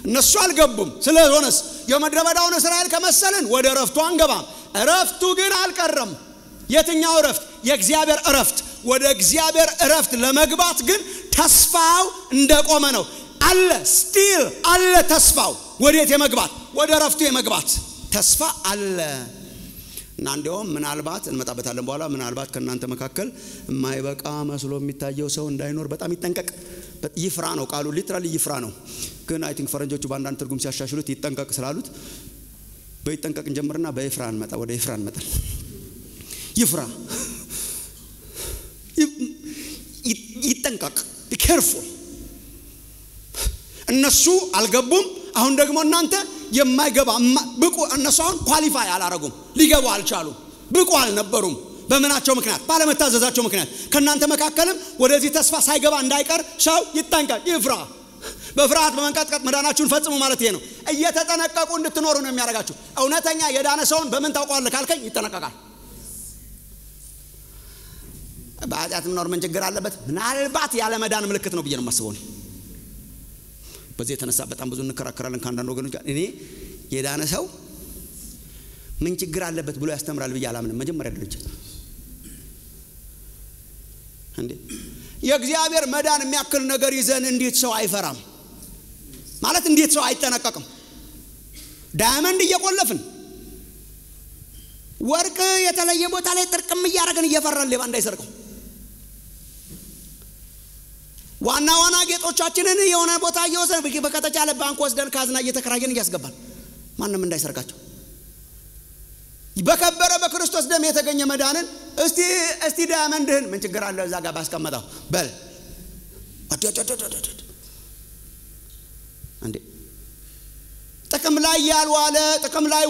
A: እነሱ አልገቡም። ስለሆነስ የምድረ በዳውን እስራኤል ከመሰልን ወደ ረፍቱ አንገባም። ረፍቱ ግን አልቀረም። የትኛው ረፍት? የእግዚአብሔር ረፍት። ወደ እግዚአብሔር ረፍት ለመግባት ግን ተስፋው እንደቆመ ነው። አለ፣ ስቲል አለ ተስፋው። ወዴት የመግባት? ወደ ረፍቱ የመግባት ተስፋ አለ። እና እንደውም ምናልባት እንመጣበታለን በኋላ ምናልባት ከናንተ መካከል የማይበቃ መስሎ የሚታየው ሰው እንዳይኖር በጣም ይጠንቀቅ። ይፍራ ነው ቃሉ፣ ሊትራሊ ይፍራ ነው። ግን አይ ቲንክ ፈረንጆቹ በአንዳንድ ትርጉም ሲያሻሽሉት ይጠንቀቅ ስላሉት በይጠንቀቅ እንጀምርና በይፍራ እንመጣ። ወደ ይፍራ እንመጣ። ይፍራ፣ ይጠንቀቅ፣ be careful። እነሱ አልገቡም። አሁን ደግሞ እናንተ የማይገባ ብቁ እነሱ አሁን ኳሊፋይ አላረጉም፣ ሊገቡ አልቻሉም፣ ብቁ አልነበሩም። በመናቸው ምክንያት? ባለመታዘዛቸው ምክንያት። ከናንተ መካከልም ወደዚህ ተስፋ ሳይገባ እንዳይቀር ሰው ይጠንቀቅ፣ ይፍራ። በፍርሃት በመንቀጥቀጥ መዳናችሁን ፈጽሙ ማለት ይሄ ነው። እየተጠነቀቁ እንድትኖሩ ነው የሚያደርጋችሁ። እውነተኛ የዳነ ሰውን በምን ታውቀዋለህ ካልከኝ ይጠነቀቃል። በኃጢአት መኖር ምን ችግር አለበት? ምናልባት ያለ መዳን ምልክት ነው ብዬ ነው የማስበው። በዚህ የተነሳ በጣም ብዙ እንከራከራለን ከአንዳንድ ወገኖች ጋር። እኔ የዳነ ሰው ምን ችግር አለበት ብሎ ያስተምራል ብዬ አላምንም። መጀመሪያ ደረጃ እንዴ የእግዚአብሔር መዳን የሚያክል ነገር ይዘን እንዴት ሰው አይፈራም? ማለት እንዴት ሰው አይጠነቀቅም? ዳይመንድ እየቆለፍን ወርቅ የተለየ ቦታ ላይ ጥርቅም እያደረገን እየፈራን ሌባ እንዳይሰርቀው ዋና ጌጦቻችንን የሆነ ቦታ እየወሰን በከተቻለ ባንክ ወስደን ካዝና እየተከራየን እያስገባን ማንንም እንዳይሰርቃቸው በከበረ በክርስቶስ ደም የተገኘ መዳንን እስቲ ዳይመንድህን ምን ችግር አለ እዛ ጋር ባስቀመጣው በል እንዴ ጥቅም ላይ ያልዋለ ጥቅም ላይ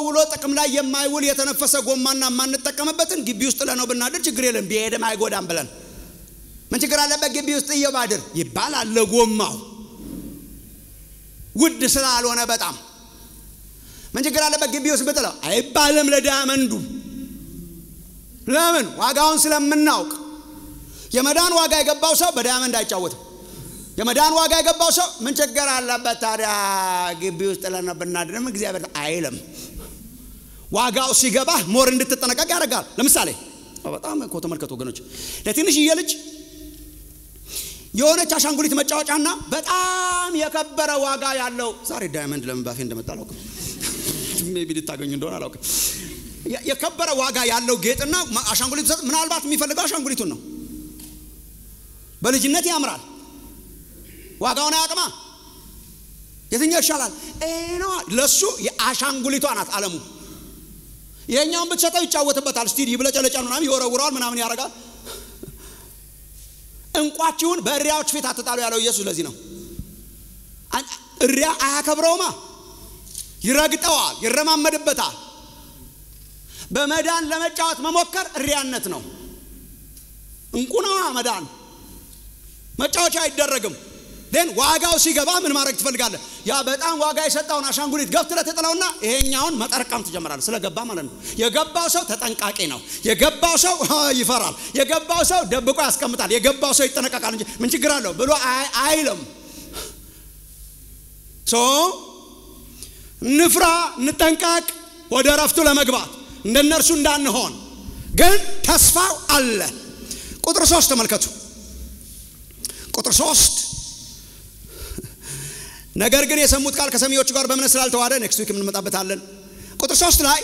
A: ውሎ ጥቅም ላይ የማይውል የተነፈሰ ጎማና ማንጠቀምበትን ግቢ ውስጥ ለነው ብናድር ችግር የለም ቢሄድም አይጎዳም ብለን ምን ችግር አለበት ግቢ ውስጥ እየባድር ይባላል ለጎማው ውድ ስላልሆነ በጣም ምን ችግር አለበት ግቢ ውስጥ ብትለው አይባልም ለዳይመንዱ ለምን ዋጋውን ስለምናውቅ የመዳን ዋጋ የገባው ሰው በዳይመንድ አይጫወትም የመዳን ዋጋ የገባው ሰው ምን ችግር አለበት ታዲያ ግቢ ውስጥ ለነው ብናድርም እግዚአብሔር አይልም ዋጋው ሲገባ ሞር እንድትጠነቀቅ ያደርጋል ለምሳሌ በጣም እኮ ተመልከቱ ወገኖች ለትንሽ ልጅ የሆነች አሻንጉሊት መጫወቻና በጣም የከበረ ዋጋ ያለው ዛሬ ዳይመንድ ለምን ባፌ እንደመጣለው ሜቢ ልታገኙ እንደሆነ አላውቅም የከበረ ዋጋ ያለው ጌጥና አሻንጉሊት ምናልባት የሚፈልገው አሻንጉሊቱን ነው በልጅነት ያምራል ዋጋውን ያቅማ የትኛው ይሻላል ነው ለሱ የአሻንጉሊቷ ናት ዓለሙ የኛውን ብትሰጠው ይጫወትበታል ስቲዲ ይብለጨለጫል ምናምን ይወረውራል ምናምን ያረጋል እንቋችሁን በእሪያዎች ፊት አትጣሉ ያለው ኢየሱስ ለዚህ ነው እሪያ አያከብረውማ ይረግጠዋል ይረማመድበታል በመዳን ለመጫወት መሞከር እሪያነት ነው እንቁና መዳን መጫወቻ አይደረግም ደን ዋጋው ሲገባ ምን ማድረግ ትፈልጋለህ ያ በጣም ዋጋ የሰጣውን አሻንጉሊት ገፍትለህ ተጥለውና ይሄኛውን መጠረቀም ትጀምራለህ ስለገባ ማለት ነው የገባው ሰው ተጠንቃቂ ነው የገባው ሰው ይፈራል የገባው ሰው ደብቆ ያስቀምጣል የገባው ሰው ይጠነቀቃል እንጂ ምን ችግር አለው ብሎ አይልም ንፍራ እንጠንቀቅ ወደ ረፍቱ ለመግባት እንደነርሱ እንዳንሆን ግን ተስፋው አለ ቁጥር 3 ተመልከቱ ቁጥር 3 ነገር ግን የሰሙት ቃል ከሰሚዎቹ ጋር በእምነት ስላልተዋሃደ ኔክስት ዊክ እንመጣበታለን ቁጥር 3 ላይ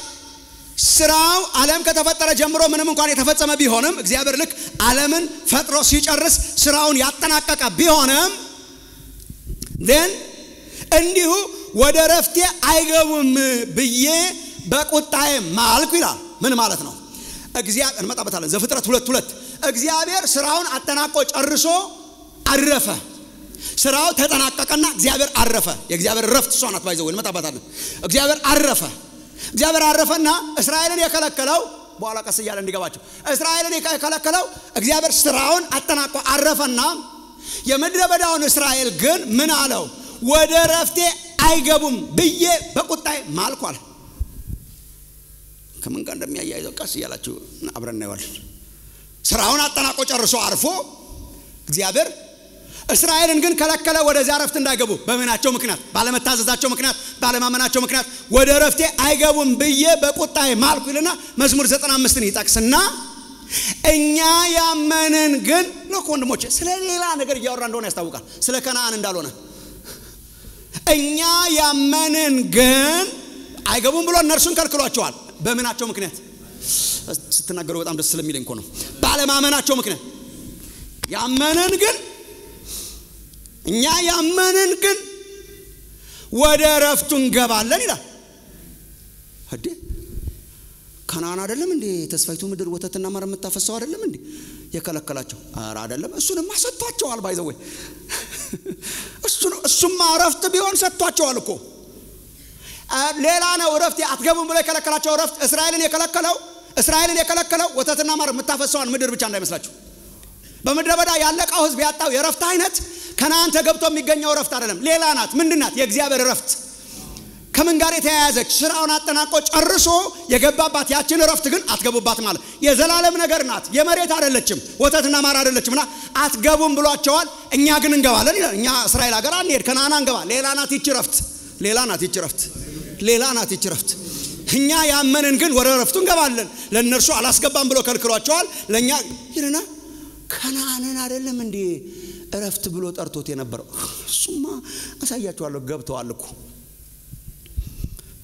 A: ስራው ዓለም ከተፈጠረ ጀምሮ ምንም እንኳን የተፈጸመ ቢሆንም እግዚአብሔር ልክ ዓለምን ፈጥሮ ሲጨርስ ስራውን ያጠናቀቀ ቢሆንም then እንዲሁ ወደ ረፍቴ አይገቡም ብዬ በቁጣዬ ማልኩ ይላል ምን ማለት ነው እግዚአብሔር እንመጣበታለን ዘፍጥረት 2:2 እግዚአብሔር ስራውን አጠናቆ ጨርሶ አረፈ ስራው ተጠናቀቀና እግዚአብሔር አረፈ የእግዚአብሔር ረፍት ሷናት ባይዘው እንመጣበታለን እግዚአብሔር አረፈና እስራኤልን የከለከለው በኋላ ቀስ ይያለ እንዲገባቸው እስራኤልን የከለከለው እግዚአብሔር ስራውን አጠናቆ አረፈና የምድረ በዳውን እስራኤል ግን ምን አለው ወደ ረፍቴ አይገቡም ብዬ በቁጣዬ ማልኳል ከምን ጋር እንደሚያያይዘው ቀስ ይያላችሁ አብረን እናየዋለን ስራውን አጠናቆ ጨርሶ አርፎ እግዚአብሔር እስራኤልን ግን ከለከለ ወደዚያ ረፍት እንዳይገቡ በመናቸው ምክንያት ባለመታዘዛቸው ምክንያት ባለማመናቸው ምክንያት ወደ ረፍቴ አይገቡም ብዬ በቁጣዬ ማልኩ ይልና መዝሙር 95ን ይጠቅስና እኛ ያመንን ግን ነው ወንድሞቼ ስለ ሌላ ነገር እያወራ እንደሆነ ያስታውቃል ስለ ከነዓን እንዳልሆነ እኛ ያመንን ግን አይገቡም ብሎ እነርሱን ከልክሏቸዋል በመናቸው ምክንያት ስትናገሩ በጣም ደስ ስለሚለኝ እኮ ነው ባለማመናቸው ምክንያት ያመንን ግን እኛ ያመንን ግን ወደ ረፍቱ እንገባለን ይላል አዲ ከነዓን አይደለም እንዴ ተስፋይቱ ምድር ወተትና ማር የምታፈሰው አይደለም እንዴ የከለከላቸው አራ አይደለም እሱንም ሰጥቷቸዋል ባይዘው እሱማ ረፍት ቢሆን ሰጥቷቸዋል እኮ ሌላ ነው ረፍት አትገቡም ብሎ የከለከላቸው ረፍት እስራኤልን የከለከለው ወተትና ማር የምታፈሰውን ምድር ብቻ እንዳይመስላችሁ በመድረ በዳ ያለቀው ህዝብ ያጣው የረፍት አይነት ከነዓን ተገብቶ የሚገኘው ረፍት አይደለም ሌላ ናት ምንድናት የእግዚአብሔር ረፍት ከምን ጋር የተያያዘች ስራውን አጠናቆ ጨርሶ የገባባት ያችን ረፍት ግን አትገቡባት ማለት የዘላለም ነገር ናት የመሬት አይደለችም ወተትና ማር አይደለችምና አትገቡም ብሏቸዋል እኛ ግን እንገባለን ይላል እኛ እስራኤል ሀገር አንሄድ ከነዓን እንገባ ሌላ ናት ይች ረፍት እኛ ያመንን ግን ወደ ረፍቱ እንገባለን ለነርሱ አላስገባም ብሎ ከልክሏቸዋል ለኛ ይልና ከነዓንን አይደለም እንዴ ረፍት ብሎ ጠርቶት የነበረው እሱማ አሳያቸዋለሁ ገብተዋል እኮ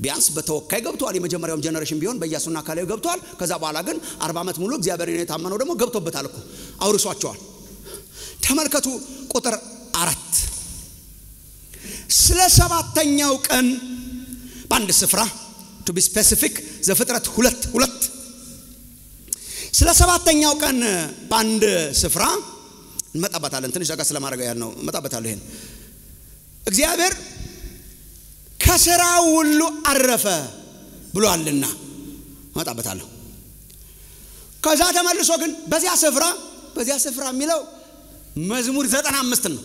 A: ቢያንስ በተወካይ ገብቷል የመጀመሪያው ጀነሬሽን ቢሆን በኢያሱና ካሌብ ገብቷል ከዛ በኋላ ግን 40 ዓመት ሙሉ እግዚአብሔርን የታመነው ደግሞ ገብቶበታል እኮ አውርሷቸዋል ተመልከቱ ቁጥር 4 ስለ ሰባተኛው ቀን በአንድ ስፍራ to be specific ዘፍጥረት 2:2 ስለ ሰባተኛው ቀን በአንድ ስፍራ እንመጣበታለን ትንሽ ዳጋ ስለማድረግ ያለው እንመጣበታለን ይሄን እግዚአብሔር ከሥራው ሁሉ አረፈ ብሏልና እንመጣበታለን ከዛ ተመልሶ ግን በዚያ ስፍራ የሚለው መዝሙር 95 ነው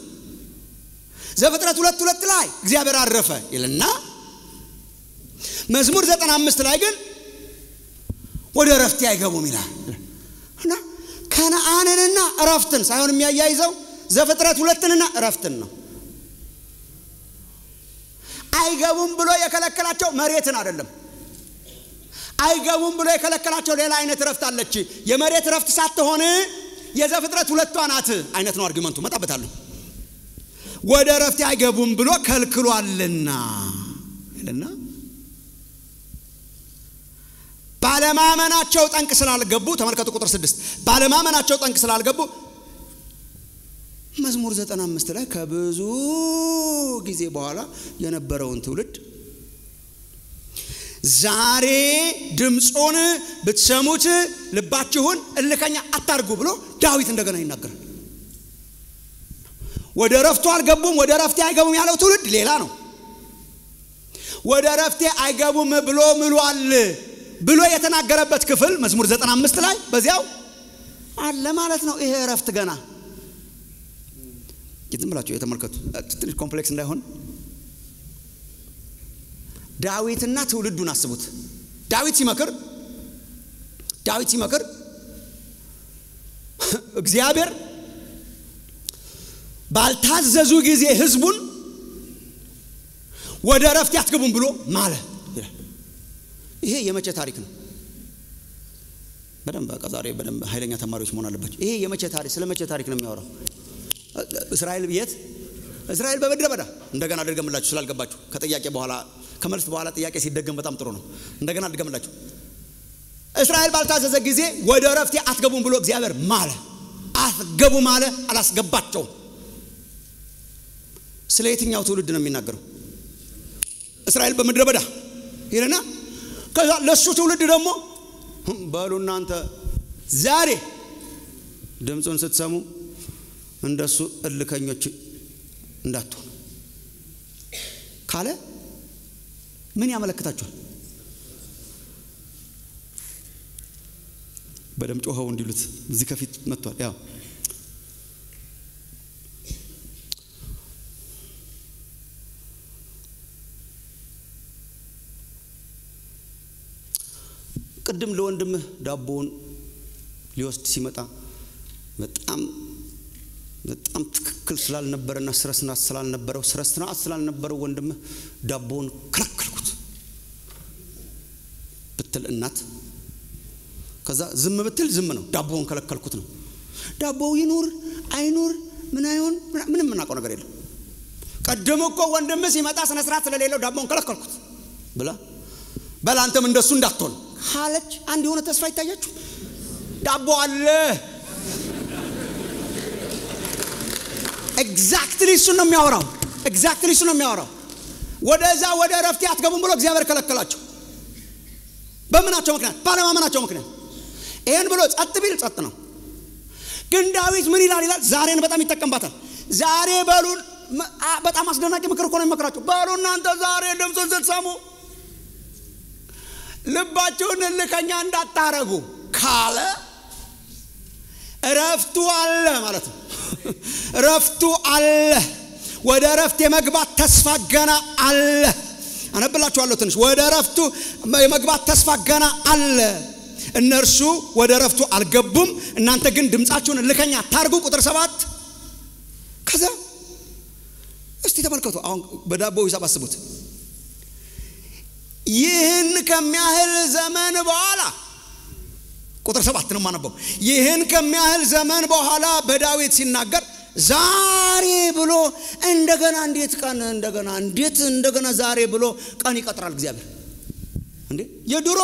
A: ዘፍጥረት 2:2 ላይ እግዚአብሔር አረፈ ይልና መዝሙር 95 ላይ ግን ወደ ረፍት አይገቡም ይላል እና ከነዓንንና ረፍትን ሳይሆን የሚያያይዘው ዘፍጥረት 2ንና ረፍትን ነው አይገቡም ብሎ የከለከላቸው መሬትን አይደለም አይገቡም ብሎ የከለከላቸው ሌላ አይነት ረፍት አለች የመሬት ረፍት ሳትሆን የዘፍጥረት 2 ናት አይነት ነው አርጊመንቱ መጣበታለሁ ወደ ረፍት አይገቡም ብሎ ከልክሏልና ይልና ባለማመናቸው ጠንቅ ስላልገቡ ተመልከቱ ቁጥር 6 ባለማመናቸው ጠንቅ ስላልገቡ መዝሙር 95 ላይ ከብዙ ጊዜ በኋላ የነበረውን ትውልድ ዛሬ ድምጾን ብትሰሙት ልባችሁን እልከኛ አታርጉ ብሎ ዳዊት እንደገና ይናገራል ወደ ረፍቱ አልገቡም ወደ ረፍቴ አይገቡም ያለው ትውልድ ሌላ ነው ወደ ረፍቴ አይገቡም ብሎ ምሏል ብሎ የተናገረበት ክፍል መዝሙር 95 ላይ በዚያው አለ ማለት ነው ይሄ ረፍት ገና ዝም ብላችሁ የተመልከቱ ትንሽ ኮምፕሌክስ እንዳይሆን ዳዊትና ትውልዱን አስቡት ዳዊት ሲመክር እግዚአብሔር ባልታዘዙ ጊዜ ህዝቡን ወደ ረፍት ያትገቡን ብሎ ማለ ይሄ የመቼ ታሪክ ነው በደንብ ዛሬ በደንብ ኃይለኛ ተማሪዎች መሆን አለባቸው ይሄ የመቼ ታሪክ ስለመቼ ታሪክ ነው የሚያወራው እስራኤል በምድረ በዳ እንደገና አድርገምላችሁ ስላልገባችሁ ከጥያቄ በኋላ ከመልስ በኋላ ጥያቄ ሲደገም በጣም ጥሩ ነው እንደገና አድርገምላችሁ እስራኤል ባልታዘዘ ጊዜ ወደ ረፍቴ አትገቡም ብሎ እግዚአብሔር ማለ አትገቡ ማለ አላስገባቸው ስለ የትኛው ትውልድ ነው የሚናገረው እስራኤል በምድረ በዳ ይረና ከዛ ለሱ ትውልድ ደግሞ ባሉ እናንተ ዛሬ ድምጹን ስትሰሙ እንደሱ እልከኞች እንዳትሆኑ ካለ ምን ያመለክታችኋል በደም ጮኸው እንዲሉት እዚህ ከፊት መጥቷል ያው ቅድም ለወንድምህ ዳቦውን ሊወስድ ሲመጣ በጣም ትክክል ስላልነበረና ስረስናት ስላልነበረው ወንድምህ ዳቦውን ከለከልኩት ብትል እናት ከዛ ዝም ብትል ዝም ነው ዳቦውን ከለከልኩት ነው ዳቦው ይኑር አይኑር ምን አይሆን ምንም እናቀው ነገር የለም ቀደም እኮ ወንድምህ ሲመጣ ስነ ስርዓት ስለሌለው ዳቦውን ከለከልኩት ብላ በላንተም እንደሱ እንዳትሆን ሐለች አንድ የሆነ ተስፋ ይታያችሁ ዳቦ አለ ኤግዛክትሊ እሱ ነው የሚያወራው ወደዛ ወደ ረፍቴ አትገቡም ብሎ እግዚአብሔር ከለከላቸው በመናቸው ምክንያት ባለማመናቸው ምክንያት ይሄን ብሎ ጸጥ ቢል ጸጥ ነው ግን ዳዊት ምን ይላል ዛሬን በጣም ይተከምባታል ዛሬ በሉን በጣም አስደናቂ ምክር እኮ ነው የሚመክራቸው በሉ እናንተ ዛሬ ድምጹን ስትሰሙ ልባችሁን እልከኛ እንዳታረጉ ካለ ረፍቱ አለ ማለት ነው ረፍቱ አለ ወደ ረፍት የመግባት ተስፋ ገና አለ አነብላችኋለሁ ትንሽ ወደ ረፍቱ የመግባት ተስፋ ገና አለ እነርሱ ወደ ረፍቱ አልገቡም እናንተ ግን ድምጻችሁን ልከኛ ታርጉ ቁጥር 7 ከዛ እስቲ ተመልከቱ አሁን በዳቦ ሂሳብ አስቡት ይህን ከሚያህል ዘመን በኋላ ቁጥር 7 ነው ማነበው ይህን ከሚያህል ዘመን በኋላ በዳዊት ሲናገር ዛሬ ብሎ እንደገና እንደገና ዛሬ ብሎ ቀን ይቀጥራል እግዚአብሔር እንዴ የድሮ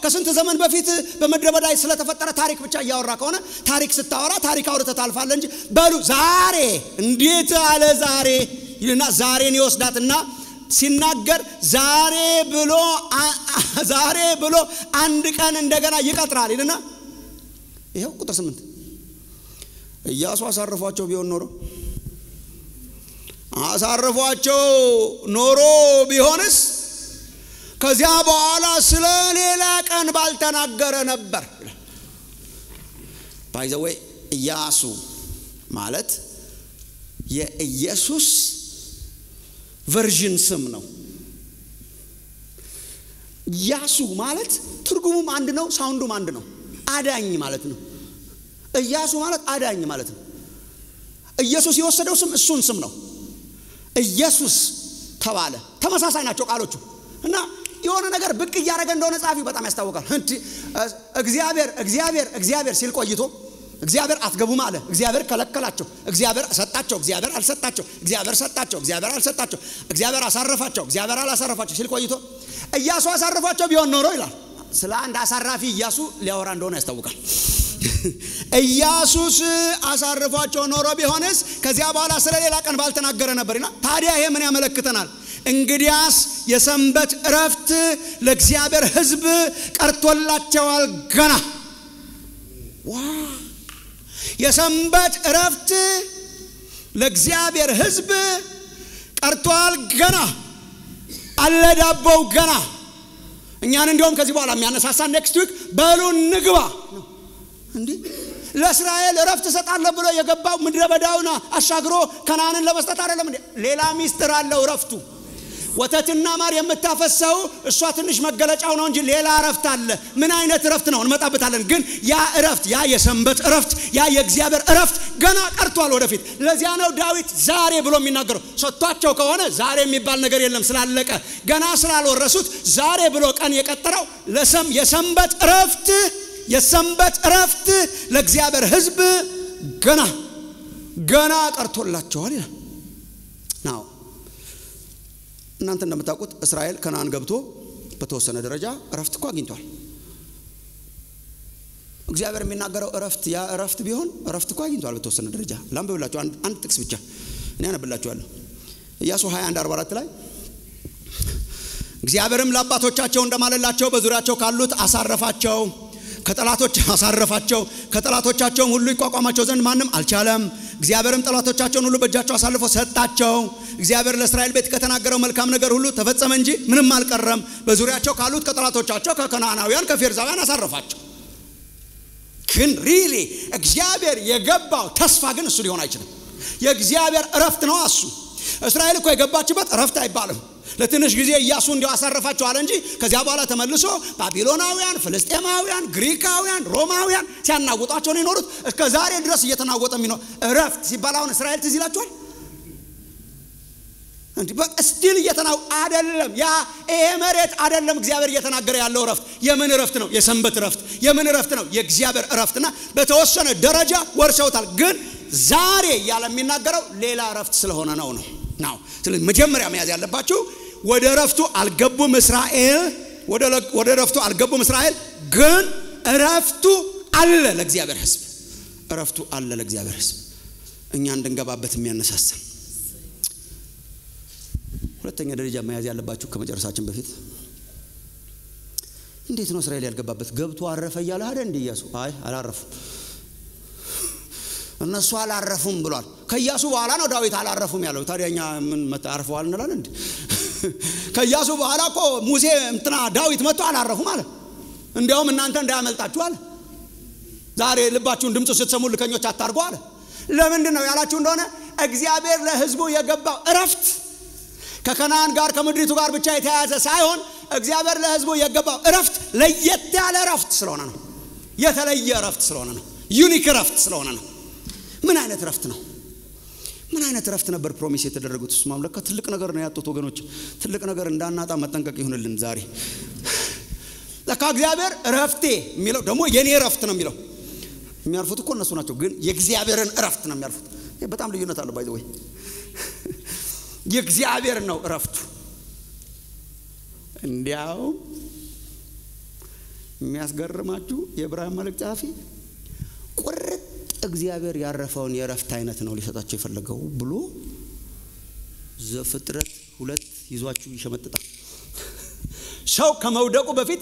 A: ከስንት ዘመን በፊት በመድረበዳይ ስለተፈጠረ ታሪክ ብቻ ያወራ ከሆነ ታሪክ ስታወራ ታሪክ አውርተ ታልፋለ እንጂ በሉ ዛሬ እንዴት አለ ዛሬ ይልና ዛሬን ይወስዳትና ሲናገር ዛሬ ብሎ አንድ ቀን እንደገና ይቀጥራል ይልና ይሄው ቁጥር 8 ኢያሱ አሳርፏቸው ቢሆን ኖሮ ቢሆንስ ከዚያ በኋላ ስለ ሌላ ቀን ባልተናገረ ነበር ባይ ዘ ዌይ ኢያሱ ማለት የኢየሱስ ቨርዥን ስም ነው ኢያሱ ማለት ትርጉሙም አንድ ነው ሳውንዱም አንድ ነው አዳኝ ማለት ነው ኢያሱ ማለት አዳኝ ማለት ነው ኢየሱስ የወሰደው ስም እሱን ስም ነው ኢየሱስ ተባለ ተመሳሳይ ናቸው ቃሎቹ እና የሆነ ነገር ብቅ ያረገ እንደሆነ ጻፊው በጣም ያስታውቃል እግዚአብሔር ሲል ቆይቶ እግዚአብሔር አትገቡም አለ እግዚአብሔር ከለከላቸው እግዚአብሔር ሰጣቸው እግዚአብሔር አልሰጣቸው እግዚአብሔር ሰጣቸው እግዚአብሔር አልሰጣቸው እግዚአብሔር አሳረፋቸው እግዚአብሔር አላሳረፋቸው ሲል ቆይቶ ኢያሱ አሳረፋቸው ቢሆን ኖሮ ይላል ስለ አንድ አሳራፊ ኢያሱ ሊያወራ እንደሆነ ያስታውቃል ኢያሱስ አሳረፋቸው ኖሮ ቢሆንስ ከዚያ በኋላ ስለ ሌላ ቀን ባልተናገረ ነበርና ታዲያ ይሄ ምን ያመለክተናል እንግዲያስ የሰንበት ዕረፍት ለእግዚአብሔር ሕዝብ ቀርቶላቸዋል ገና የሰንበት ዕረፍት ለእግዚአብሔር ሕዝብ ቀርቷል ገና አለ ዳቦው ገና እኛን እንደውም ከዚህ በኋላ የሚያነሳሳ ኔክስት ዊክ በሉ ንግባ እንዴ ለእስራኤል ዕረፍት ሰጣለሁ ብሎ የገባው ምድረ በዳውና አሻግሮ ከናንን ለመስጠት አይደለም እንዴ ሌላ ሚስጥር አለው ዕረፍቱ ወተትና ማር የምታፈሰው እሷ ትንሽ መገለጫው ነው እንጂ ሌላ ዕረፍት አለ ምን አይነት ዕረፍት ነው እንመጣበታለን ግን ያ ዕረፍት ያ የሰንበት ዕረፍት ያ የእግዚአብሔር ዕረፍት ገና ቀርቷል ወደፊት ለዚያ ነው ዳዊት ዛሬ ብሎ የሚናገረው ሰጥቷቸው ከሆነ ዛሬ የሚባል ነገር የለም ስላለቀ ገና ስላልወረሱት ዛሬ ብሎ ቀን የቀጠረው የሰንበት ዕረፍት ለእግዚአብሔር ሕዝብ ገና ቀርቶላቸዋል ይላል ነው እናንተ እንደምታውቁት እስራኤል ከናን ገብቶ በተወሰነ ደረጃ ዕረፍት እኮ አግኝቷል እግዚአብሔር የሚናገረው ዕረፍት ያ ዕረፍት ቢሆን ዕረፍት እኮ አግኝቷል በተወሰነ ደረጃ ላምብላችሁ አንድ ጥቅስ ብቻ እኔ አነብላችኋለሁ ኢያሱ 21:44 ላይ እግዚአብሔርም ለአባቶቻቸው እንደማለላቸው በዙሪያቸው ካሉት አሳረፋቸው ከጠላቶቻቸውም ሁሉ ይቋቋማቸው ዘንድ ማንም አልቻለም እግዚአብሔርም ጠላቶቻቸውን ሁሉ በእጃቸው አሳልፎ ሰጣቸው እግዚአብሔር ለእስራኤል ቤት ከተናገረው መልካም ነገር ሁሉ ተፈጸመ እንጂ ምንም አልቀረም በዙሪያቸው ካሉት ከጠላቶቻቸው ከከነዓናውያን ከፌርዛውያን አሳረፋቸው ግን ሪሊ እግዚአብሔር የገባው ተስፋ ግን እሱ ሊሆን አይችልም የእግዚአብሔር ዕረፍት ነው እሱ እስራኤል እኮ የገባችበት ዕረፍት አይባልም ለትንሽ ጊዜ ኢያሱ እንዲያው አሳረፋቸው አለ እንጂ ከዚያ በኋላ ተመልሶ ባቢሎናውያን ፍልስጤማውያን ግሪካውያን ሮማውያን ሲያናውጣቸው ነው የኖሩት እስከ ዛሬ ድረስ እየተናወጠ የሚኖር ዕረፍት ሲባል አሁን እስራኤል ትዝ ይላችኋል እንዴ በስቲል እየተናው አይደለም ያ ይሄ መሬት አይደለም እግዚአብሔር እየተናገረ ያለው ዕረፍት የምን ዕረፍት ነው የሰንበት ዕረፍት የምን ዕረፍት ነው የእግዚአብሔር ዕረፍትና በተወሰነ ደረጃ ወርሰውታል ግን ዛሬ ያለ የሚናገረው ሌላ ዕረፍት ስለሆነ ነው ስለዚህ መጀመሪያ መያዝ ያለባችሁ ወደ ዕረፍቱ አልገቡም እስራኤል ግን ዕረፍቱ አለ ለእግዚአብሔር ሕዝብ ዕረፍቱ አለ ለእግዚአብሔር ሕዝብ እኛ እንድንገባበት የሚያነሳሳ ሁለተኛ ደረጃ መያዝ ያለባችሁ ከመጨረሳችን በፊት እንዴት ነው እስራኤል ያልገባበት ገብቶ አረፈ ይላል አይደል እንዴ ኢያሱ አይ አላረፉ እነሱ አላረፉም ብሏል ከኢያሱ በኋላ ነው ዳዊት አላረፉም ያለው ታዲያኛ ምን አርፈዋል እንላለን እንዴ ከኢያሱ በኋላ እኮ ሙሴ ዳዊት መጥቶ አላረፉ ማለት እንዴውም እናንተ እንዳያመልጣችሁ አለ ዛሬ ልባችሁን ድምጽ ስትሰሙ ልከኞች አታርጉ አለ ለምንድን ነው ያላችሁ እንደሆነ እግዚአብሔር ለሕዝቡ የገባው ዕረፍት ከከናን ጋር ከምድሪቱ ጋር ብቻ የተያያዘ ሳይሆን እግዚአብሔር ለሕዝቡ የገባው እረፍት ለየት ያለ እረፍት ስለሆነ ነው። የተለየ እረፍት ስለሆነ ነው። ዩኒክ እረፍት ስለሆነ ነው። ምን አይነት እረፍት ነው? ምን አይነት እረፍት ነበር ፕሮሚስ የተደረጉት? እሱ ማምለክ ትልቅ ነገር ነው ያጡት ወገኖች። ትልቅ ነገር እንዳናጣ መጠንቀቅ ይሁንልን ዛሬ። ለካ እግዚአብሔር እረፍቴ የሚለው ደግሞ የኔ እረፍት ነው የሚለው። የሚያርፉት እኮ እነሱ ናቸው፣ ግን የእግዚአብሔርን እረፍት ነው የሚያርፉት። በጣም ልዩነት አለው። ባይ ዘ ወይ የእግዚአብሔር ነው እረፍቱ። እንዲያው የሚያስገርማችሁ የዕብራውያን መልእክት ጸሐፊ ቁርጥ እግዚአብሔር ያረፈውን የእረፍት አይነት ነው ሊሰጣቸው የፈለገው ብሎ ዘፍጥረት 2 ይዟችሁ ይሸመጥጣል። ሰው ከመውደቁ በፊት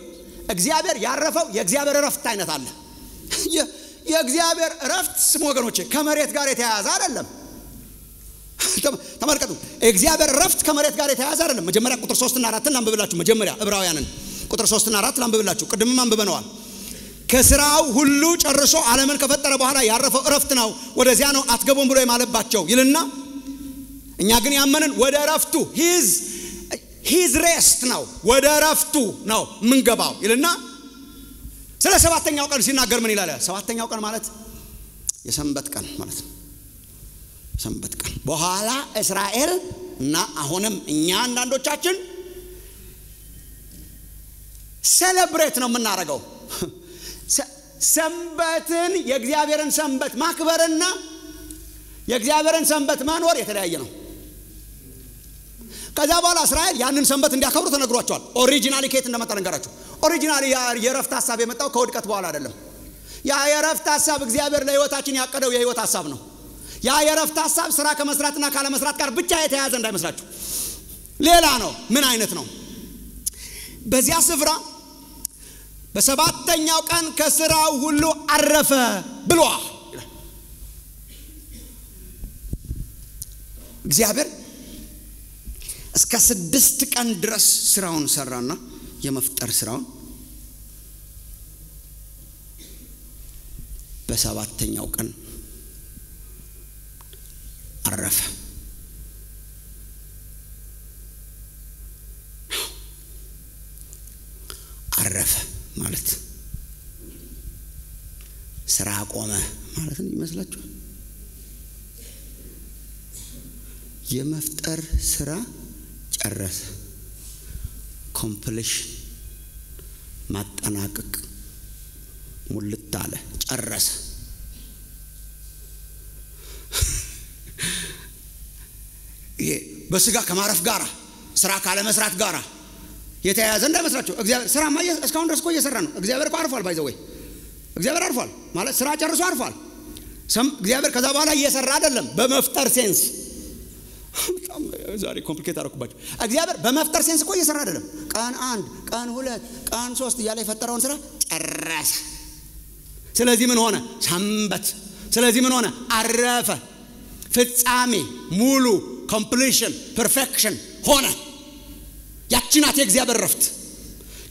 A: እግዚአብሔር ያረፈው የእግዚአብሔር እረፍት አይነት አለ። የእግዚአብሔር እረፍት ስም ወገኖቼ ከመሬት ጋር የተያያዘ አይደለም። ተመልከቱ፣ እግዚአብሔር እረፍት ከመሬት ጋር የተያያዘ አይደለም። መጀመሪያ ቁጥር 3 እና 4 ላንብብላችሁ። መጀመሪያ ዕብራውያንን ቁጥር 3 እና 4 ላንብብላችሁ። ቅድምም አንብበነዋል። ከስራው ሁሉ ጨርሶ ዓለምን ከፈጠረ በኋላ ያረፈው እረፍት ነው፣ ወደዚያ ነው አትገቡም ብሎ የማለባቸው ይልና እኛ ግን ያመንን ወደ እረፍቱ ሂዝ ሬስት ነው፣ ወደ እረፍቱ ነው ምንገባው ይልና ስለ ሰባተኛው ቀን ሲናገር ምን ይላል? ሰባተኛው ቀን ማለት የሰንበት ቀን ማለት ነው። ሰንበት ቀን በኋላ እስራኤል እና አሁንም እኛ አንዳንዶቻችን ሴሌብሬት ነው የምናደርገው። ሰንበትን የእግዚአብሔርን ሰንበት ማክበርና የእግዚአብሔርን ሰንበት መኖር የተለያየ ነው። ከዛ በኋላ እስራኤል ያንን ሰንበት እንዲያከብሩ ተነግሯቸዋል። ኦሪጂናሊ ከየት እንደመጣ ነገራቸው። ኦሪጂናሊ የረፍት ሐሳብ የመጣው ከውድቀት በኋላ አይደለም። ያ የረፍት ሐሳብ እግዚአብሔር ለሕይወታችን ያቀደው የሕይወት ሐሳብ ነው። ያ የረፍት ሐሳብ ስራ ከመስራትና ካለ መስራት ጋር ብቻ የተያያዘ እንዳይመስላችሁ ሌላ ነው። ምን አይነት ነው? በዚያ ስፍራ በሰባተኛው ቀን ከስራው ሁሉ አረፈ ብሏል። እግዚአብሔር እስከ 6 ቀን ድረስ ስራውን ሰራና የመፍጠር ስራውን በሰባተኛው ቀን አረፈ። አረፈ ማለት ስራ ቆመ ማለት ነው ይመስላችኋል? የመፍጠር ስራ ጨረሰ። ኮምፕሊሽን ማጠናቀቅ ሙልት አለ፣ ጨረሰ። ይሄ በስጋ ከማረፍ ጋራ ስራ ካለ መስራት ጋራ የተያያዘ እንዳይመስላችሁ። እግዚአብሔር ስራ ማየት እስካሁን ድረስ እኮ እየሰራ ነው። እግዚአብሔር እኮ አርፏል። ባይ ዘ ወይ እግዚአብሔር አርፏል ማለት ስራ ጨርሶ አርፏል። እግዚአብሔር ከዛ በኋላ እየሰራ አይደለም በመፍጠር ሴንስ። በጣም ዛሬ ኮምፕሊኬት አደረኩባችሁ። እግዚአብሔር በመፍጠር ሴንስ እኮ እየሰራ አይደለም። ቀን 1 ቀን 2 ቀን 3 እያለ የፈጠረውን ስራ ጨረሰ። ስለዚህ ምን ሆነ? ሰንበት። ስለዚህ ምን ሆነ? አረፈ። ፍጻሜ፣ ሙሉ፣ ኮምፕሊሽን፣ ፐርፌክሽን ሆነ። ያቺ ናት የእግዚአብሔር ረፍት።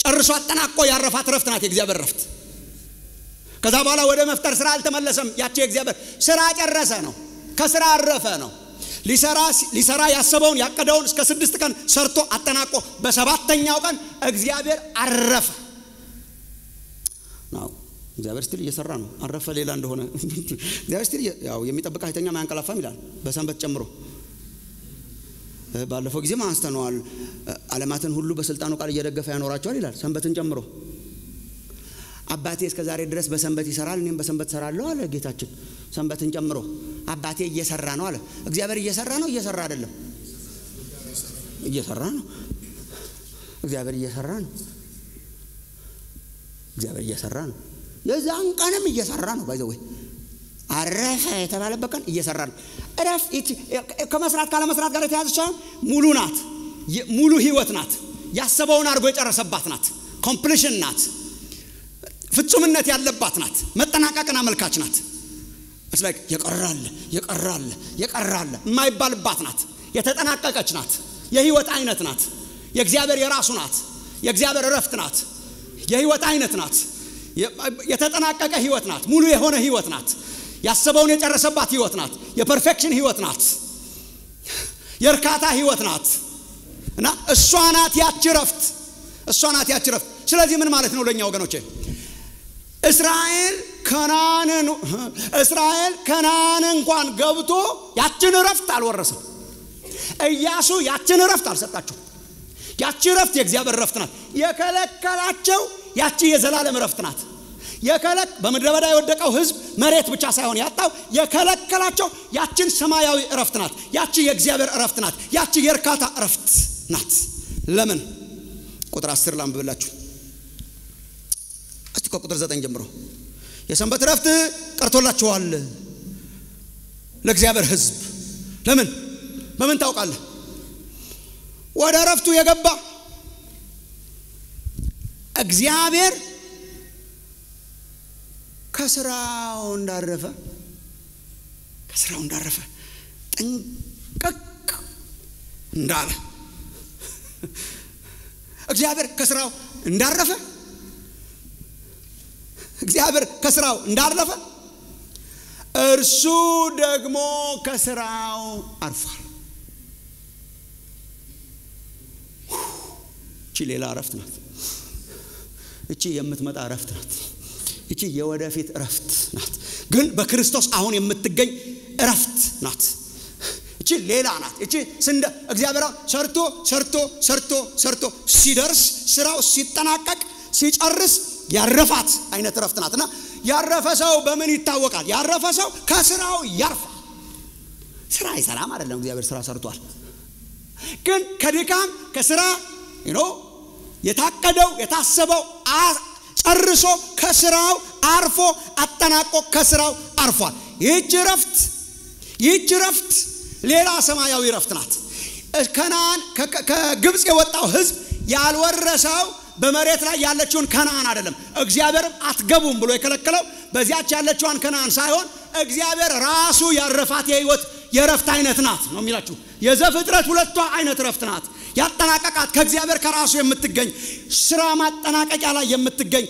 A: ጨርሶ አጠናቆ ያረፋት ረፍት ናት የእግዚአብሔር ረፍት። ከዛ በኋላ ወደ መፍጠር ስራ አልተመለሰም። ያቺ የእግዚአብሔር ስራ ጨረሰ ነው። ከስራ አረፈ ነው። ሊሰራ ያሰበውን ያቀደውን እስከ 6 ቀን ሰርቶ አጠናቆ በሰባተኛው ቀን እግዚአብሔር አረፈ ነው። እግዚአብሔር ስቲል እየሰራ ነው። አረፈ ሌላ እንደሆነ እግዚአብሔር ስቲል ያው የሚጠብቅ አይተኛ ማያንቀላፋም ይላል በሰንበት ጨምሮ። ባለፈው ጊዜ አንስተነዋል። ዓለማትን ሁሉ በስልጣኑ ቃል እየደገፈ ያኖራቸዋል ይላል ሰንበትን ጨምሮ። አባቴ እስከ ዛሬ ድረስ በሰንበት ይሰራል፣ እኔም በሰንበት ሰራለሁ አለ ጌታችን። ሰንበትን ጨምሮ አባቴ እየሰራ ነው አለ። እግዚአብሔር እየሰራ ነው እየሰራ አይደለም? እየሰራ ነው። እግዚአብሔር እየሰራ ነው። እግዚአብሔር እየሰራ ነው። የዛን ቀንም እየሰራ ነው። ባይ ዘ ወይ አረፈ የተባለበት ቀን እየሰራ ነው። እረፍ ከመስራት ካለ መስራት ጋር የተያዘች ሙሉ ናት። ሙሉ ህይወት ናት። ያሰበውን አድርጎ የጨረሰባት ናት። ኮምፕሊሽን ናት። ፍጹምነት ያለባት ናት። መጠናቀቅን አመልካች ናት። እስ ላይክ የቀራለ የማይባልባት ናት። የተጠናቀቀች ናት። የህይወት አይነት ናት። የእግዚአብሔር የራሱ ናት። የእግዚአብሔር ረፍት ናት። የህይወት አይነት ናት። የተጠናቀቀ ህይወት ናት። ሙሉ የሆነ ህይወት ናት። ያሰበውን የጨረሰባት ህይወት ናት። የፐርፌክሽን ህይወት ናት። የርካታ ህይወት ናት። እና እሷ ናት ያቺ ረፍት ስለዚህ ምን ማለት ነው ለኛ ወገኖቼ እስራኤል ከናን እንኳን ገብቶ ያችን ረፍት አልወረሰም ኢያሱ ያችን ረፍት አልሰጣቸው ያቺ ረፍት የእግዚአብሔር ረፍት ናት የከለከላቸው ያቺ የዘላለም ረፍት ናት በምድረ በዳ የወደቀው ህዝብ መሬት ብቻ ሳይሆን ያጣው የከለከላቸው ያችን ሰማያዊ ረፍት ናት ያቺ የእግዚአብሔር ረፍት ናት ያቺ የርካታ ረፍት ናት ለምን ቁጥር 10 ላንብብላችሁ እስቲ ቁጥር 9 ጀምሮ የሰንበት ረፍት ቀርቶላችኋል ለእግዚአብሔር ህዝብ ለምን በምን ታውቃለህ ወደ ረፍቱ የገባ እግዚአብሔር ከስራው እንዳረፈ ጥንቅቅ እንዳለ እግዚአብሔር ከስራው እንዳረፈ እርሱ ደግሞ ከስራው አርፏል እቺ ሌላ ረፍት ናት እቺ የምትመጣ ረፍት ናት እቺ የወደፊት ረፍት ናት ግን በክርስቶስ አሁን የምትገኝ ረፍት ናት እቺ ሌላ ናት እቺ ስንደ እግዚአብሔር ሰርቶ ሲደርስ ስራው ሲጠናቀቅ ሲጨርስ ያረፋት አይነት ረፍት ናትና ያረፈ ሰው በምን ይታወቃል ያረፈ ሰው ከስራው ያርፋል ስራ ይሰራም አይደለም እግዚአብሔር ስራ ሰርቷል ግን ከድካም ከስራ የታቀደው የታሰበው ጨርሶ ከስራው አርፎ አጠናቆ ከስራው አርፏል ይህች ረፍት ሌላ ሰማያዊ ረፍት ናት ከናን ከግብጽ የወጣው ህዝብ ያልወረሰው በመሬት ላይ ያለችውን ከናን አይደለም እግዚአብሔርም አትገቡም ብሎ የከለከለው በዚያች ያለችውን ከናን ሳይሆን እግዚአብሔር ራሱ ያረፋት የረፍት አይነት ናት ነው የሚላችሁ የዘፍጥረት ሁለቷ አይነት ረፍት ናት ያጠናቀቃት ከእግዚአብሔር ከራሱ የምትገኝ ስራ ማጠናቀቂያ ላይ የምትገኝ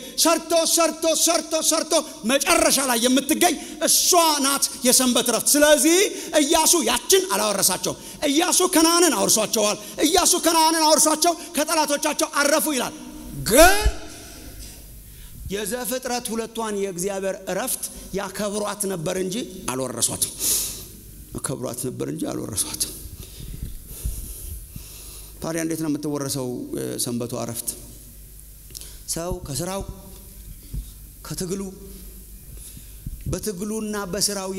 A: ሰርቶ መጨረሻ ላይ የምትገኝ እሷ ናት የሰንበት ረፍት ስለዚህ ኢያሱ ያችን አላወረሳቸው ኢያሱ ከናንን አወርሷቸው ከጠላቶቻቸው አረፉ ይላል ግን የዘፍጥረት ሁለቷን የእግዚአብሔር ረፍት ያከብሯት ነበር እንጂ አልወረሷትም ታዲያ እንዴት ነው የምትወረሰው ሰንበቱ አረፍት ሰው ከስራው በትግሉና በስራው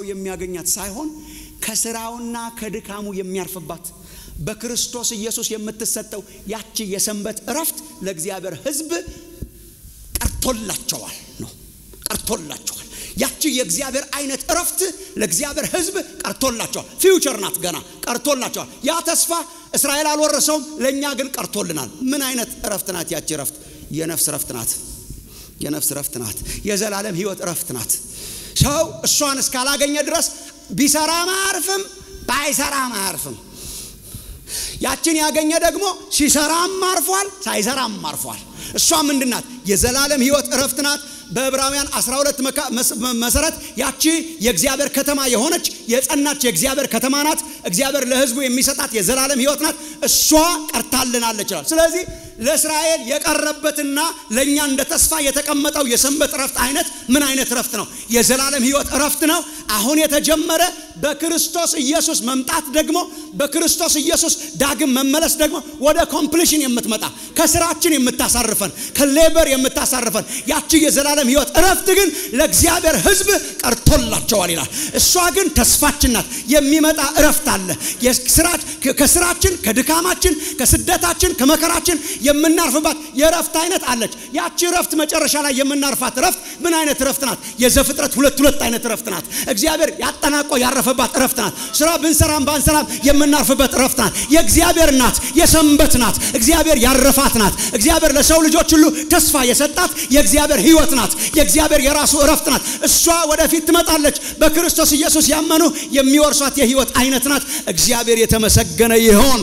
A: የሚያገኛት ሳይሆን ከስራውና ከድካሙ የሚያርፍባት በክርስቶስ ኢየሱስ የምትሰጠው ያቺ የሰንበት ረፍት ለእግዚአብሔር ህዝብ ቀርቶላቸዋል ያቺ የእግዚአብሔር አይነት ረፍት ለእግዚአብሔር ህዝብ ቀርቶላቸዋል ፊውቸር ናት ገና ቀርቶላቸዋል ያ ተስፋ እስራኤል አልወረሰውም ለኛ ግን ቀርቶልናል ምን አይነት ረፍት ናት ያቺ ረፍት የነፍስ ረፍት ናት የዘላለም ህይወት ረፍት ናት ሰው እሷን እስካላገኘ ድረስ ቢሰራም አያርፍም ባይሰራም አያርፍም ያችን ያገኘ ደግሞ ሲሰራም አርፏል ሳይሰራም አርፏል እሷ ምንድናት የዘላለም ህይወት ረፍት ናት በዕብራውያን 12 መሰረት ያቺ የእግዚአብሔር ከተማ የሆነች የጸናች የእግዚአብሔር ከተማ ናት እግዚአብሔር ለህዝቡ የሚሰጣት የዘላለም ህይወት ናት እሷ ቀርታልናለች ይላል ስለዚህ ለእስራኤል የቀረበትና ለኛ እንደ ተስፋ የተቀመጠው የሰንበት ረፍት አይነት ምን አይነት ረፍት ነው የዘላለም ህይወት ረፍት ነው አሁን የተጀመረ በክርስቶስ ኢየሱስ መምጣት ደግሞ በክርስቶስ ኢየሱስ ዳግም መመለስ ደግሞ ወደ ኮምፕሊሽን የምትመጣ ከስራችን የምታሳርፈን ከሌበር የምታሳርፈን ያቺ የዘላለም ህይወት ረፍት ግን ለእግዚአብሔር ህዝብ ቀርቶላቸዋል ይላል እሷ ግን ተስፋችን ናት የሚመጣ ረፍት አለ ከስራችን ከድካማችን ከስደታችን ከመከራችን የምናርፍባት የረፍት አይነት አለች ያቺ ረፍት መጨረሻ ላይ የምናርፋት ረፍት ምን አይነት ረፍት ናት የዘፍጥረት ሁለት አይነት ረፍት ናት እግዚአብሔር ያጠናቆ ያረፈባት ረፍት ናት ስራ ብንሰራም ባንሰራም የምናርፍበት ረፍት ናት የእግዚአብሔር ናት የሰንበት ናት እግዚአብሔር ያረፋት ናት እግዚአብሔር ለሰው ልጆች ሁሉ ተስፋ የሰጣት የእግዚአብሔር ህይወት ናት የእግዚአብሔር የራሱ ረፍት ናት እሷ ወደፊት ትመጣለች በክርስቶስ ኢየሱስ ያመኑ የሚወርሷት የህይወት አይነት ናት እግዚአብሔር የተመሰገነ ይሁን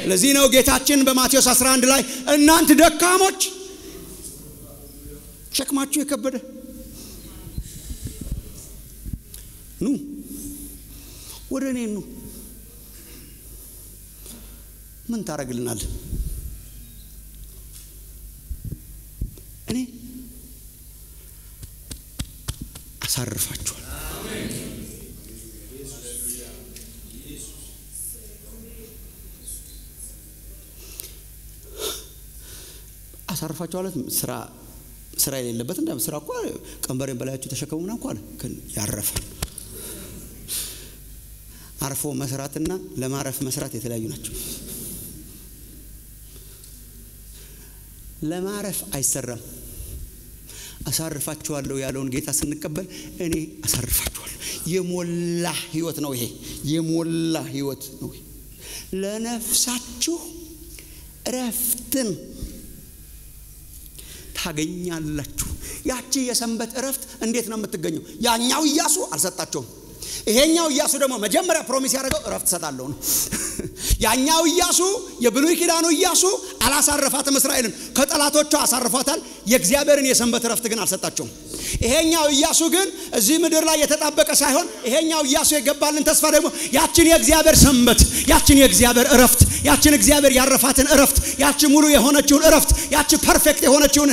A: ለዚህ ነው ጌታችን በማቴዎስ 11 ላይ እናንተ ደካሞች ሸክማችሁ የከበደ ኑ ወደ እኔ ኑ ምን ታረግልናል እኔ አሳርፋችኋል አሜን አሳርፋችኋል ስራ የሌለበት እንደ ስራ እኮ ቀንበሬን በላያችሁ ተሸከሙና እንኳን ያረፈ አርፎ መስራትና ለማረፍ መስራት የተለያዩ ናቸው ለማረፍ አይሰራም አሳርፋችኋለሁ ያለውን ጌታ ስንቀበል እኔ አሳርፋችኋለሁ የሞላ ህይወት ነው ይሄ የሞላ ህይወት ነው ለነፍሳችሁ እረፍትን ታገኛላችሁ ያቺ የሰንበት እረፍት እንዴት ነው የምትገኘው ያኛው ኢያሱ አልሰጣቸውም ይሄኛው ኢያሱ ደግሞ መጀመሪያ ፕሮሚስ ያደረገው እረፍት ሰጣለሁ ነው ያኛው ኢያሱ የብሉይ ኪዳኑ ኢያሱ አላሳረፋትም እስራኤልን ከጠላቶቿ አሳርፏታል የእግዚአብሔርን የሰንበት እረፍት ግን አልሰጣቸውም ይሄኛው ኢያሱ ግን እዚህ ምድር ላይ የተጣበቀ ሳይሆን ይሄኛው ኢያሱ የገባልን ተስፋ ደግሞ ያችን የእግዚአብሔር ሰንበት ያችን የእግዚአብሔር እረፍት ያችን እግዚአብሔር ያረፋትን እረፍት ያቺ ሙሉ የሆነችውን እረፍት ያቺ ፐርፌክት የሆነችውን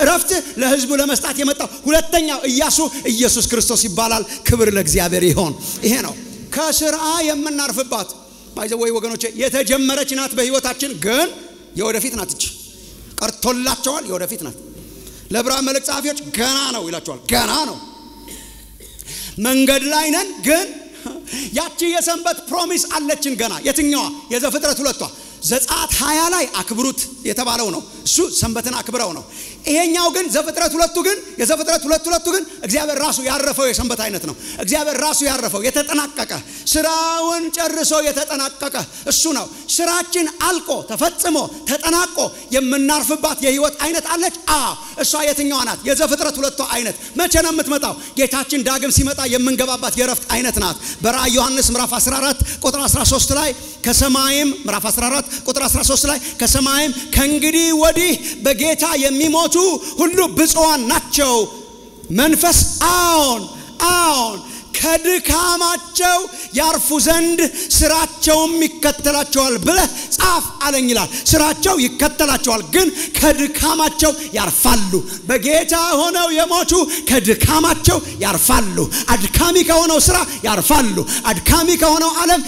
A: እረፍት ለህዝቡ ለመስጣት የመጣው ሁለተኛው ኢያሱ ኢየሱስ ክርስቶስ ይባላል ክብር ለእግዚአብሔር ይሁን ይሄ ነው ከስራ የምናርፍባት ባይዘው ወይ ወገኖቼ የተጀመረች ናት በህይወታችን ግን የወደፊት ናት እቺ ቀርቶላቸዋል የወደፊት ናት ለዕብራውያን መልእክት ጻፊዎች ገና ነው ይላቸዋል ገና ነው መንገድ ላይ ነን ግን ያቺ የሰንበት ፕሮሚስ አለችን ገና የትኛዋ የዘፍጥረት ሁለቷ ዘጸአት 20 ላይ አክብሩት የተባለው ነው እሱ ሰንበትን አክብረው ነው ይሄኛው ግን ዘፍጥረት ሁለቱ ግን የዘፍጥረት ሁለቱ ግን እግዚአብሔር ራሱ ያረፈው የሰንበት አይነት ነው እግዚአብሔር ራሱ ያረፈው የተጠናቀቀ ስራውን ጨርሶ የተጠናቀቀ እሱ ነው ስራችን አልቆ ተፈጽሞ ተጠናቆ የምናርፍባት የህይወት አይነት አለች እሷ የትኛዋ ናት የዘፍጥረት ሁለቱ አይነት መቼ ነው የምትመጣው ጌታችን ዳግም ሲመጣ የምንገባባት የረፍት አይነት ናት በራእይ ዮሐንስ ምዕራፍ 14 ቁጥር 13 ላይ ከሰማይም ምዕራፍ 14 ቁጥር 13 ላይ ከሰማይም ከእንግዲህ ወዲህ በጌታ የሚሞቱ ሁሉ ብፁዓን ናቸው መንፈስ አዎን ከድካማቸው ያርፉ ዘንድ ስራቸውም ይከተላቸዋል ብለህ ጻፍ አለኝ ይላል ስራቸው ይከተላቸዋል ግን ከድካማቸው ያርፋሉ በጌታ ሆነው የሞቱ ከድካማቸው ያርፋሉ አድካሚ ከሆነው ስራ ያርፋሉ አድካሚ ከሆነው ዓለም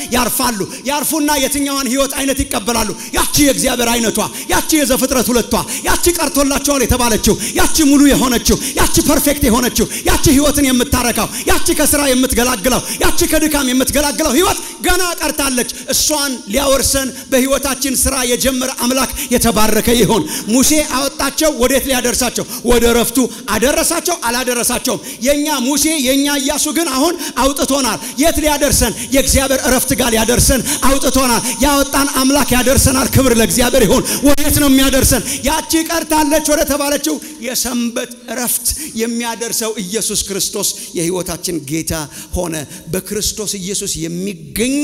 A: ያርፉና የትኛዋን ህይወት አይነት ይቀበላሉ ያቺ የእግዚአብሔር አይነቷ ያቺ የዘፍጥረት ሁለቷ ያቺ ቀርቶላቸዋል የተባለችው ያቺ ሙሉ የሆነችው ያቺ ፐርፌክት የሆነችው ያቺ ህይወትን የምታረካው ያቺ ከስራ የምትገላግለው ያቺ ከድካም የምትገላግለው ህይወት ገና ቀርታለች እሷን ሊያወርሰን በህይወታችን ስራ የጀመረ አምላክ የተባረከ ይሁን ሙሴ አወጣቸው ወዴት ሊያደርሳቸው ወደ ረፍቱ አደረሳቸው አላደረሳቸውም የኛ ሙሴ የኛ ኢያሱ ግን አሁን አውጥቶናል የት ሊያደርሰን የእግዚአብሔር ረፍት ጋር ሊያደርሰን አውጥቶናል ያወጣን አምላክ ያደርሰናል ክብር ለእግዚአብሔር ይሁን ወዴት ነው የሚያደርሰን ያቺ ቀርታለች ወደ ተባለችው የሰንበት ረፍት የሚያደርሰው ኢየሱስ ክርስቶስ የህይወታችን ጌታ ሆነ በክርስቶስ ኢየሱስ የሚገኝ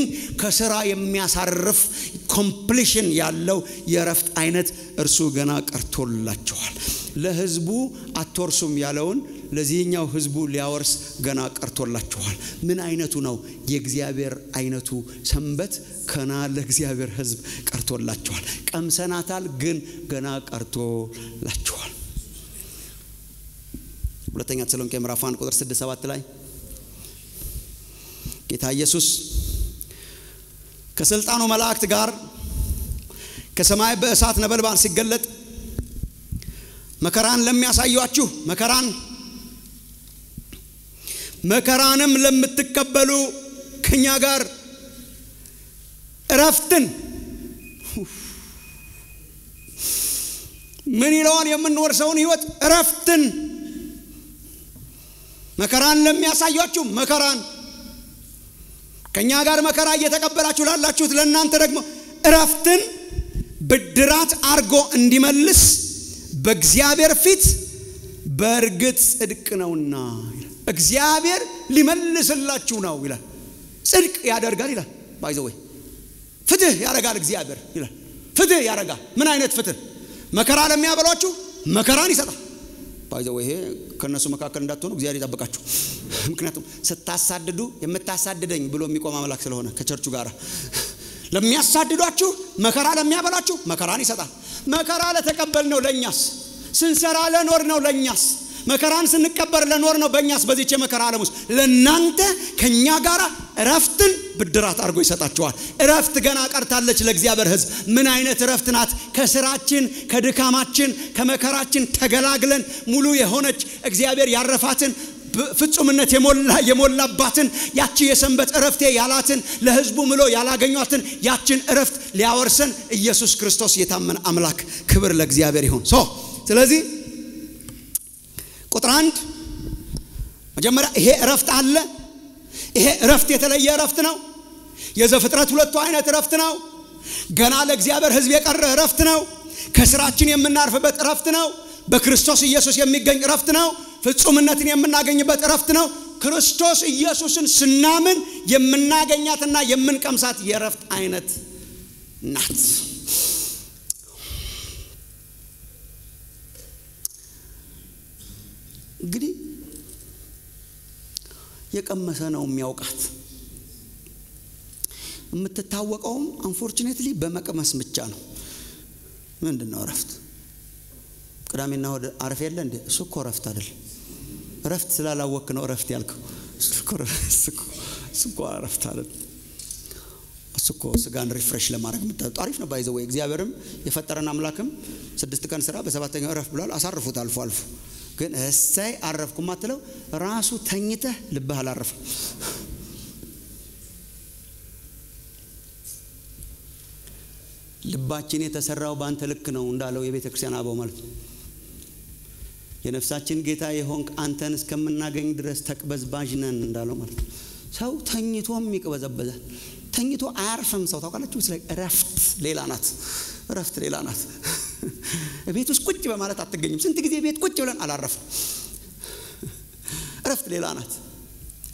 A: ከሥራ የሚያሳርፍ ኮምፕሊሽን ያለው የረፍት አይነት እርሱ ገና ቀርቶላቸዋል ለህዝቡ አትወርሱም ያለውን ለዚህኛው ህዝቡ ሊያወርስ ገና ቀርቶላቸዋል ምን አይነቱ ነው የእግዚአብሔር አይነቱ ሰንበት ከና ለእግዚአብሔር ህዝብ ቀርቶላቸዋል ቀምሰናታል ግን ገና ቀርቶላቸዋል ሁለተኛ ተሰሎንቄ ምዕራፍ 1 ቁጥር 6-7 ላይ ጌታ ኢየሱስ ከስልጣኑ መላእክት ጋር ከሰማይ በእሳት ነበልባል ሲገለጥ መከራን ለሚያሳዩአችሁ መከራንም ለምትቀበሉ ከኛ ጋር እረፍትን ምን ይለዋል የምንወርሰውን ህይወት እረፍትን መከራን ለሚያሳዩአችሁ መከራን ከኛ ጋር መከራ እየተቀበላችሁ ላላችሁት ለእናንተ ደግሞ እረፍትን ብድራት አርጎ እንዲመልስ በእግዚአብሔር ፊት በእርግጥ ጽድቅ ነውና እግዚአብሔር ሊመልስላችሁ ነው ይላል ጽድቅ ያደርጋል ይላል ባይዘው ፍትህ ያደርጋል እግዚአብሔር ይላል ፍትህ ያደርጋል ምን አይነት ፍትህ መከራ ለሚያበሏችሁ መከራን ይሰጣል ባይዘው ይሄ ከነሱ መካከል እንዳትሆኑ እግዚአብሔር ይጠብቃችሁ። ምክንያቱም ስታሳድዱ የምታሳድደኝ ብሎ የሚቆም አምላክ ስለሆነ ከቸርቹ ጋር ለሚያሳድዷችሁ መከራ ለሚያበላችሁ መከራን ይሰጣል። መከራ ለተቀበልነው ለኛስ ስንሰራ ለኖር ነው ለኛስ መከራን ስንቀበል ለኖር ነው በእኛስ በዚህ የመከራ ዓለም ውስጥ ለናንተ ከኛ ጋር እረፍትን ብድራት አድርጎ ይሰጣቸዋል። እረፍት ገና ቀርታለች ለእግዚአብሔር ሕዝብ። ምን አይነት እረፍት ናት? ከስራችን ከድካማችን ከመከራችን ተገላግለን ሙሉ የሆነች እግዚአብሔር ያረፋትን ፍጹምነት የሞላባትን ያቺ የሰንበት እረፍቴ ያላትን ለሕዝቡ ምሎ ያላገኙትን ያችን እረፍት ሊያወርሰን ኢየሱስ ክርስቶስ የታመነ አምላክ ክብር ለእግዚአብሔር ይሁን። ስለዚህ ቁጥር 1 መጀመሪያ ይሄ እረፍት አለ። ይሄ እረፍት የተለየ እረፍት ነው። የዘፍጥረት ሁለቱ አይነት እረፍት ነው። ገና ለእግዚአብሔር ሕዝብ የቀረ እረፍት ነው። ከስራችን የምናርፍበት እረፍት ነው። በክርስቶስ ኢየሱስ የሚገኝ እረፍት ነው። ፍጹምነትን የምናገኝበት እረፍት ነው። ክርስቶስ ኢየሱስን ስናምን የምናገኛትና የምንቀምሳት የእረፍት አይነት ናት። እንግዲህ የቀመሰ ነው የሚያውቃት። የምትታወቀውም አንፎርቹኔትሊ በመቀመስ ብቻ ነው። ምንድነው እረፍት? ቅዳሜና እሁድ አረፍ የለ እንዴ? እሱ እኮ እረፍት አይደል። እረፍት ስላላወቅ ነው እረፍት ያልከው። እሱ እኮ እረፍት አይደል። እሱ እኮ ስጋን ሪፍሬሽ ለማድረግ የምታጠው አሪፍ ነው። ባይዘው እግዚአብሔርም የፈጠረን አምላክም 6 ቀን ስራ በሰባተኛው እረፍት ብሏል። አሳርፉት አልፎ አልፎ። ግን እሰይ አረፍኩ ማትለው ራሱ ተኝተህ ልብህ አላረፈ። ልባችን የተሰራው ባንተ ልክ ነው እንዳለው የቤተ ክርስቲያን አበው ማለት ነው። የነፍሳችን ጌታ የሆንክ አንተን እስከምናገኝ ድረስ ተቅበዝባዥ ነን እንዳለው ማለት ነው። ሰው ተኝቶም ይቅበዘበዛል። ተኝቶ አያርፍም። ሰው ታውቃላችሁ ስለ እረፍት ሌላ ናት። እረፍት ሌላ ናት። ቤት ውስጥ ቁጭ በማለት አትገኝም። ስንት ጊዜ ቤት ቁጭ ብለን አላረፍም። እረፍት ሌላ ናት።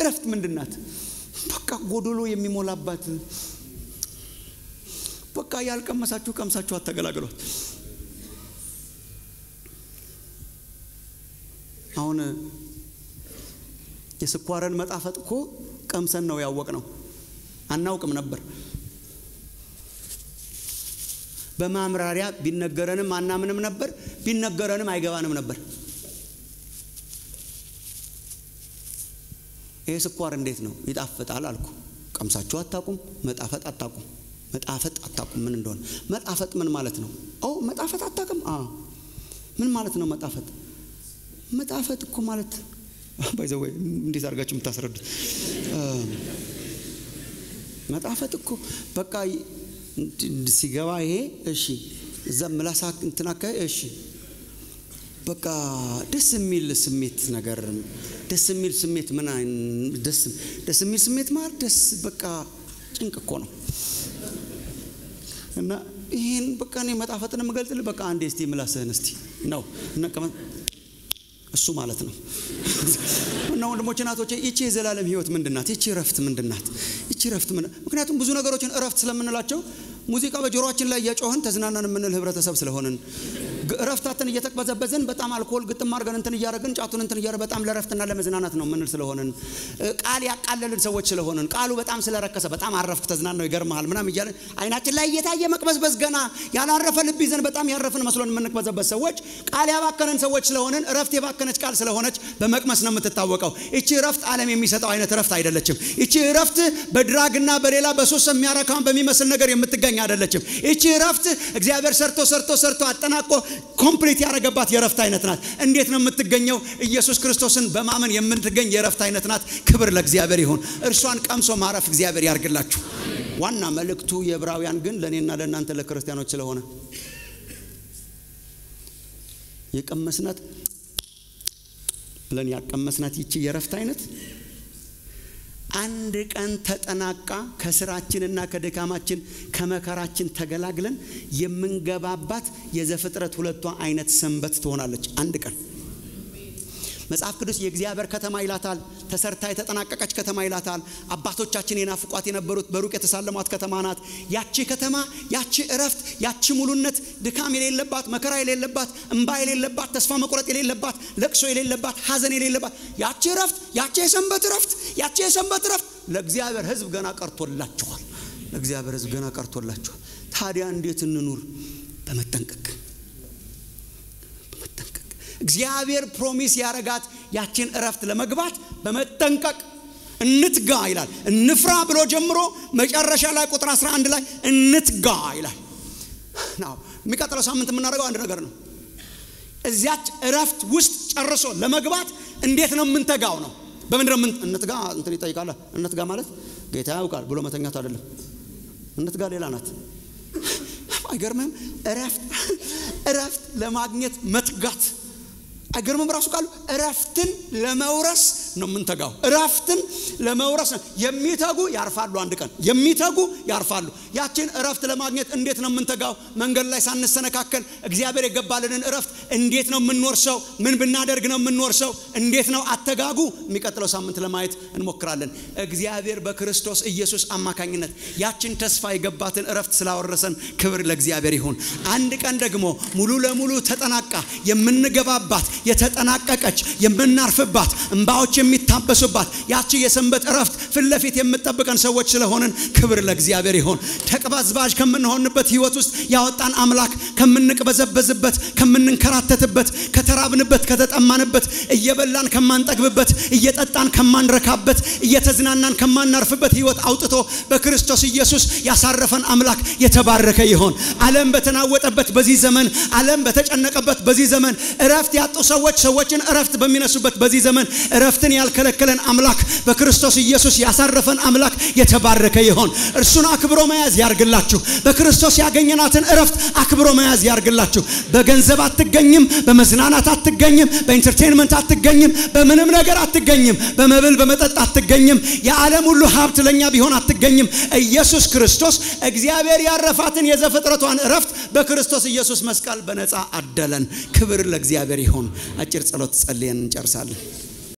A: እረፍት ምንድናት? በቃ ጎዶሎ የሚሞላባት በቃ ያልቀመሳችሁ ቀምሳችሁ አተገላግሏት። አሁን የስኳርን መጣፈጥ እኮ ቀምሰን ነው ያወቅነው። አናውቅም ነበር። በማምራሪያ ቢነገረንም አናምንም ነበር። ቢነገረንም አይገባንም ነበር። ይሄ ስኳር እንዴት ነው ይጣፍጣል አልኩ። ቀምሳችሁ አታውቁም። መጣፈጥ አታውቁም። መጣፈጥ አታውቁም ምን እንደሆነ። መጣፈጥ ምን ማለት ነው? መጣፈጥ አታውቁም? ምን ማለት ነው መጣፈጥ? መጣፈጥ እኮ ማለት ባይዘው እንዴት አድርጋችሁ የምታስረዱት? መጣፈጥ እኮ በቃ ሲገባ ይሄ እሺ እዛ ምላሳ እንትናካ እሺ በቃ ደስ የሚል ስሜት ነገር ደስ የሚል ስሜት ምን ደስ የሚል ስሜት ማለት ደስ በቃ ጭንቅ እኮ ነው። እና ይሄን በቃ እኔ መጣፈጥን መገልጥል በቃ አንዴ እስቲ ምላስህን እስቲ ነው ነቀመ እሱ ማለት ነው። እና ወንድሞቼ እናቶቼ እቺ የዘላለም ህይወት ምንድናት? እቺ ረፍት ምንድናት? እቺ ረፍት ምክንያቱም ብዙ ነገሮችን ረፍት ስለምንላቸው ሙዚቃ በጆሮአችን ላይ ያጮህን ተዝናናን የምንል ህብረተሰብ ስለሆነን ረፍታትን እየተቀበዘበዘን በጣም አልኮል ግጥም አድርገን እንትን እያደረግን ጫቱን እንትን እያደረግን በጣም ለረፍትና ለመዝናናት ነው የምንል ስለሆነን ቃል ያቃለልን ሰዎች ስለሆነን ቃሉ በጣም ስለረከሰ በጣም አረፍክ ተዝናናው ይገርምሃል ምናም እያለ አይናችን ላይ እየታየ መቅበዝበዝ ገና ያላረፈ ልብ ይዘን በጣም ያረፍን መስሎን የምንቅበዘበዝ ሰዎች ቃል ያባከነን ሰዎች ስለሆነን ረፍት የባከነች ቃል ስለሆነች በመቅመስ ነው የምትታወቀው። እቺ ረፍት ዓለም የሚሰጠው አይነት ረፍት አይደለችም። እቺ ረፍት በድራግና በሌላ በሶስ የሚያረካውን በሚመስል ነገር የምትገኝ አይደለችም። እቺ ረፍት እግዚአብሔር ሰርቶ አጠናቆ ኮምፕሊት ያረጋባት የረፍት አይነት ናት። እንዴት ነው የምትገኘው? ኢየሱስ ክርስቶስን በማመን የምትገኝ የረፍት አይነት ናት። ክብር ለእግዚአብሔር ይሁን። እርሷን ቀምሶ ማረፍ እግዚአብሔር ያርግላችሁ። ዋና መልእክቱ የዕብራውያን ግን ለኔና ለእናንተ ለክርስቲያኖች ስለሆነ የቀመስናት ብለን ያቀመስናት ይቺ የረፍት አይነት አንድ ቀን ተጠናቃ ከስራችንና ከድካማችን ከመከራችን ተገላግለን የምንገባባት የዘፍጥረት ሁለቷ አይነት ሰንበት ትሆናለች። አንድ ቀን መጽሐፍ ቅዱስ የእግዚአብሔር ከተማ ይላታል። ተሰርታ የተጠናቀቀች ከተማ ይላታል። አባቶቻችን የናፍቋት የነበሩት በሩቅ የተሳለሟት ከተማ ናት። ያቺ ከተማ፣ ያቺ እረፍት፣ ያቺ ሙሉነት፣ ድካም የሌለባት፣ መከራ የሌለባት፣ እንባ የሌለባት፣ ተስፋ መቁረጥ የሌለባት፣ ለቅሶ የሌለባት፣ ሐዘን የሌለባት ያቺ እረፍት፣ ያቺ የሰንበት እረፍት፣ ያቺ የሰንበት እረፍት ለእግዚአብሔር ሕዝብ ገና ቀርቶላችኋል። ለእግዚአብሔር ሕዝብ ገና ቀርቶላችኋል። ታዲያ እንዴት እንኑር? በመጠንቀቅ እግዚአብሔር ፕሮሚስ ያረጋት ያቺን እረፍት ለመግባት በመጠንቀቅ እንትጋ ይላል። እንፍራ ብሎ ጀምሮ መጨረሻ ላይ ቁጥር 11 ላይ እንትጋ ይላል። ናው የሚቀጥለው ሳምንት የምናደርገው አንድ ነገር ነው። እዚያች እረፍት ውስጥ ጨርሶ ለመግባት እንዴት ነው የምንተጋው ነው። በመንደር እንትጋ እንትን ይጠይቃል። እንትጋ ማለት ጌታ ያውቃል ብሎ መተኛት አይደለም። እንትጋ ሌላ ናት። አይገርምም? እረፍት ለማግኘት መትጋት አይገርምም? ራሱ ቃሉ እረፍትን ለመውረስ ነው የምንተጋው። እረፍትን ለመውረስ የሚተጉ ያርፋሉ። አንድ ቀን የሚተጉ ያርፋሉ። ያችን እረፍት ለማግኘት እንዴት ነው የምንተጋው? መንገድ ላይ ሳንሰነካከል እግዚአብሔር የገባልንን እረፍት እንዴት ነው የምንወርሰው? ምን ብናደርግ ነው የምንወርሰው? እንዴት ነው አተጋጉ? የሚቀጥለው ሳምንት ለማየት እንሞክራለን። እግዚአብሔር በክርስቶስ ኢየሱስ አማካኝነት ያችን ተስፋ የገባትን እረፍት ስላወረሰን ክብር ለእግዚአብሔር ይሁን። አንድ ቀን ደግሞ ሙሉ ለሙሉ ተጠናቃ የምንገባባት የተጠናቀቀች የምናርፍባት እንባዎች የሚታበሱባት ያቺ የሰንበት እረፍት ፍለፊት የምትጠብቀን ሰዎች ስለሆነን ክብር ለእግዚአብሔር ይሁን። ተቅበዝባዥ ከምንሆንበት ህይወት ውስጥ ያወጣን አምላክ ከምንቅበዘበዝበት ከምንንከራተትበት ከተራብንበት ከተጠማንበት እየበላን ከማንጠግብበት እየጠጣን ከማንረካበት እየተዝናናን ከማናርፍበት ህይወት አውጥቶ በክርስቶስ ኢየሱስ ያሳረፈን አምላክ የተባረከ ይሁን። ዓለም በተናወጠበት በዚህ ዘመን ዓለም በተጨነቀበት በዚህ ዘመን እረፍት ያጡ ሰዎችን እረፍት በሚነሱበት በዚህ ዘመን እረፍትን ያልከለከለን አምላክ በክርስቶስ ኢየሱስ ያሳረፈን አምላክ የተባረከ ይሁን። እርሱን አክብሮ መያዝ ያርግላችሁ። በክርስቶስ ያገኘናትን እረፍት አክብሮ መያዝ ያርግላችሁ። በገንዘብ አትገኝም፣ በመዝናናት አትገኝም፣ በኢንተርቴይንመንት አትገኝም፣ በምንም ነገር አትገኝም፣ በመብል በመጠጥ አትገኝም፣ የዓለም ሁሉ ሀብት ለኛ ቢሆን አትገኝም። ኢየሱስ ክርስቶስ እግዚአብሔር ያረፋትን የዘፍጥረቷን እረፍት በክርስቶስ ኢየሱስ መስቀል በነፃ አደለን። ክብር ለእግዚአብሔር ይሁን። አጭር ጸሎት ጸልየን እንጨርሳለን።